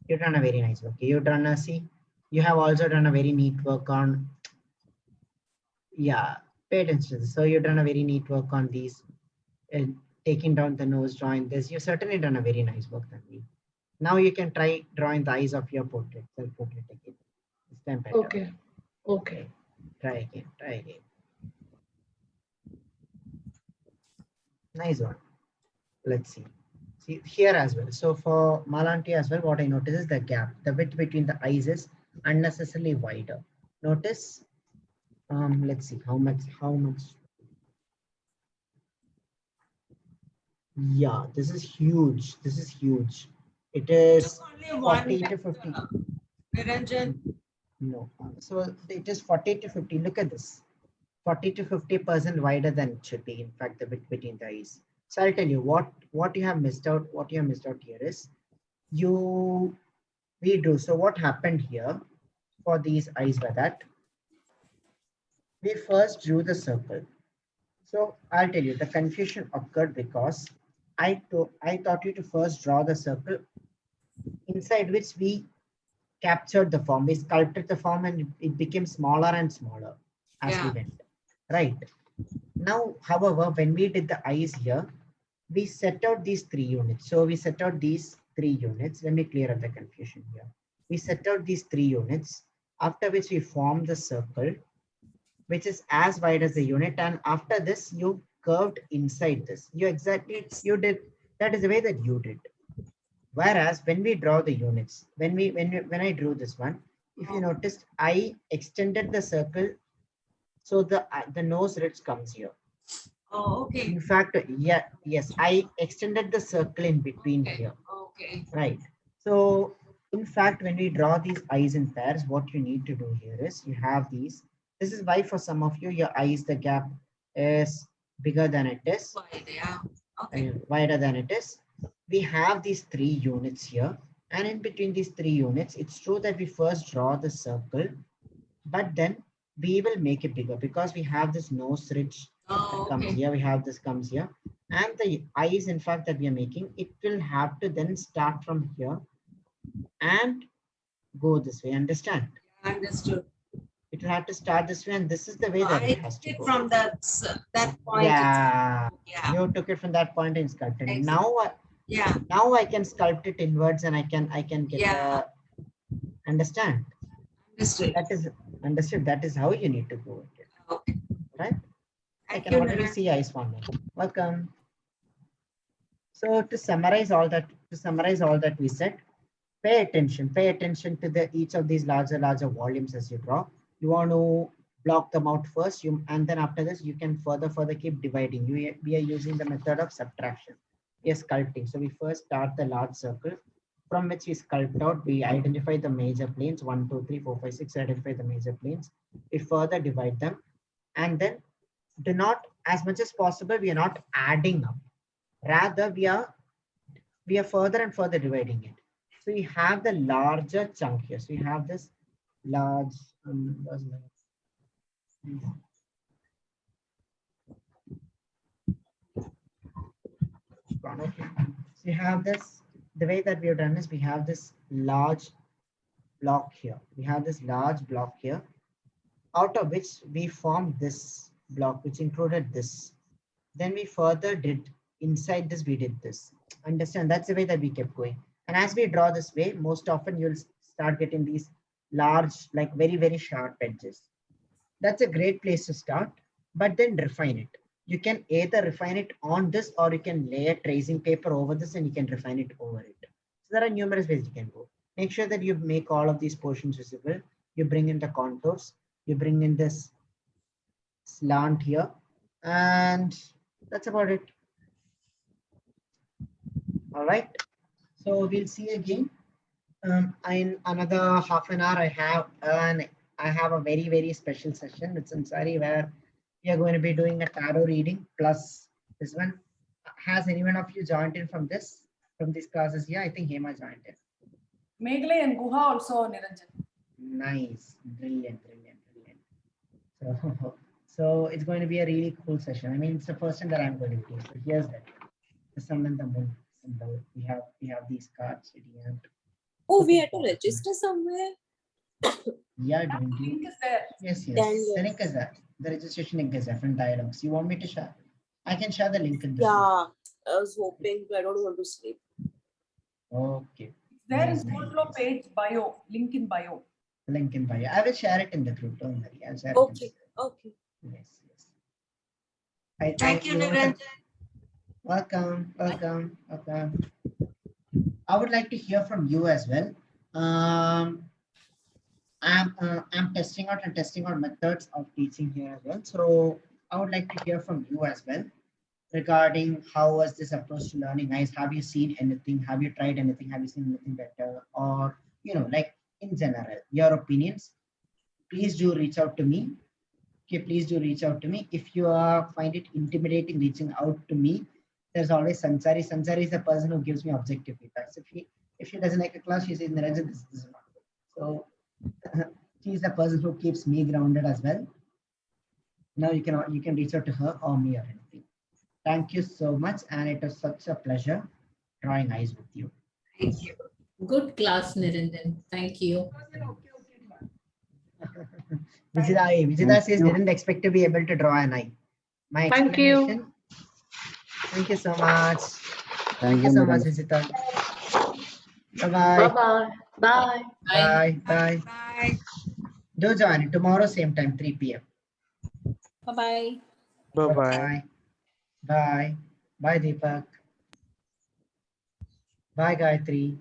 S1: You've done a very nice work. You've done a you have also done a very neat work on, yeah, pay attention. So you've done a very neat work on these, taking down the nose, drawing this. You've certainly done a very nice work, Tanvi. Now you can try drawing the eyes of your portrait, self-portrait again. This time better.
S4: Okay.
S1: Try again. Nice one. Let's see. See here as well. So for Malanti as well, what I notice is the gap, the width between the eyes is unnecessarily wider. Notice, let's see how much. Yeah, this is huge. It is 40 to 50.
S3: Niranjan.
S1: No, so it is 40 to 50. Look at this, 40 to 50% wider than it should be. In fact, the width between the eyes. So I'll tell you what you have missed out. What you have missed out here is So what happened here for these eyes were that we first drew the circle. So I'll tell you the confusion occurred because I taught you to first draw the circle inside which we captured the form. We sculpted the form and it became smaller and smaller as we went. Right. Now, however, when we did the eyes here, we set out these 3 units. So we set out these 3 units. Let me clear up the confusion here. We set out these 3 units, after which we formed the circle, which is as wide as the unit. And after this, you curved inside this. You did, that is the way that you did. Whereas when we draw the units, when I drew this one, if you noticed, I extended the circle. So the nose ridge comes here.
S3: Oh, okay.
S1: In fact, yes, I extended the circle in between here.
S3: Okay.
S1: Right. So in fact, when we draw these eyes in pairs, what you need to do here is you have these. This is why for some of you, your eyes, the gap is bigger than it is.
S3: Wide, yeah. Okay.
S1: Wider than it is. We have these 3 units here. And in between these 3 units, it's true that we first draw the circle, but then we will make it bigger because we have this nose ridge that comes here. We have this comes here. And the eyes, in fact, that we are making, it will have to then start from here and go this way. Understand?
S3: Understood.
S1: It will have to start this way, and this is the way that it has to go.
S3: From that point.
S1: Yeah. You took it from that point and sculpted it. Now, now I can sculpt it inwards, and I can get. Understand?
S3: Understood.
S1: That is understood. That is how you need to go.
S3: Okay.
S1: Right? I can already see eyes forming. Welcome. So to summarize all that we said, Pay attention to the each of these larger volumes as you draw. You want to block them out first, and then after this you can further keep dividing. We are using the method of subtraction. We are sculpting. So we first start the large circle, from which we sculpt out. We identify the major planes 1, 2, 3, 4, 5, 6. Identify the major planes. We further divide them, and then do not, as much as possible, we are not adding up. Rather, we are further and further dividing it. So we have the larger chunk here. So we have this large. So we have this. The way that we have done is we have this large block here. We have this large block here, out of which we formed this block, which included this. Then we further did inside this. We did this. Understand? That's the way that we kept going. And as we draw this way, most often you'll start getting these large, like very sharp edges. That's a great place to start, but then refine it. You can either refine it on this, or you can lay a tracing paper over this and you can refine it over it. So there are numerous ways you can go. Make sure that you make all of these portions visible. You bring in the contours, you bring in this slant here, and that's about it. All right. So we'll see again. In another half an hour, I have a very special session with Sansari where we are going to be doing a tarot reading plus this one. Has anyone of you joined in from these classes here? I think Hema joined in.
S5: Meghale and Guha also, Niranjan.
S1: Nice, brilliant. So it's going to be a really cool session. I mean, it's the first time that I'm going to do. So here's that. The sun and the moon symbol. We have these cards at the end.
S3: Oh, we had to register somewhere.
S1: Yeah,
S5: The link is there.
S1: Yes.
S3: Then
S1: The link is there. The registration link is there from Dialogues. You want me to share? I can share the link in the
S3: Yeah, I was hoping, but I don't want to sleep.
S1: group. Okay.
S5: There
S1: Nice,
S5: is
S1: nice,
S5: Gold Flow
S1: nice.
S5: page bio, link in bio.
S1: Link in bio. I will share it in the group. Don't worry. I'll share it.
S3: Okay.
S1: Yes. I
S6: Thank you, Niranjan.
S1: Welcome. I would like to hear from you as well. I'm testing out methods of teaching here as well. So I would like to hear from you as well regarding how was this approach to learning eyes. Have you seen anything? Have you tried anything? Have you seen anything better? Or, like in general, your opinions. Please do reach out to me. Okay, please do reach out to me. If you find it intimidating reaching out to me, there's always Sansari. Sansari is the person who gives me objective feedback. So if she doesn't like a class, she says, Niranjan, this is not good. So she's the person who keeps me grounded as well. Now you can reach out to her or me or anything. Thank you so much, and it was such a pleasure drawing eyes with you.
S6: Thank you.
S8: Good class, Niranjan. Thank you.
S1: Vijita says didn't expect to be able to draw an eye. My
S4: Thank you.
S1: explanation. Thank you so much.
S2: Thank
S1: Thank you so much,
S2: Niranjan.
S1: Vijita. Bye-bye.
S4: Bye.
S1: Bye.
S6: Bye.
S1: Do join tomorrow, same time, 3 p.m.
S3: Bye-bye.
S1: Bye. Bye, Deepak. Bye, Gayatri.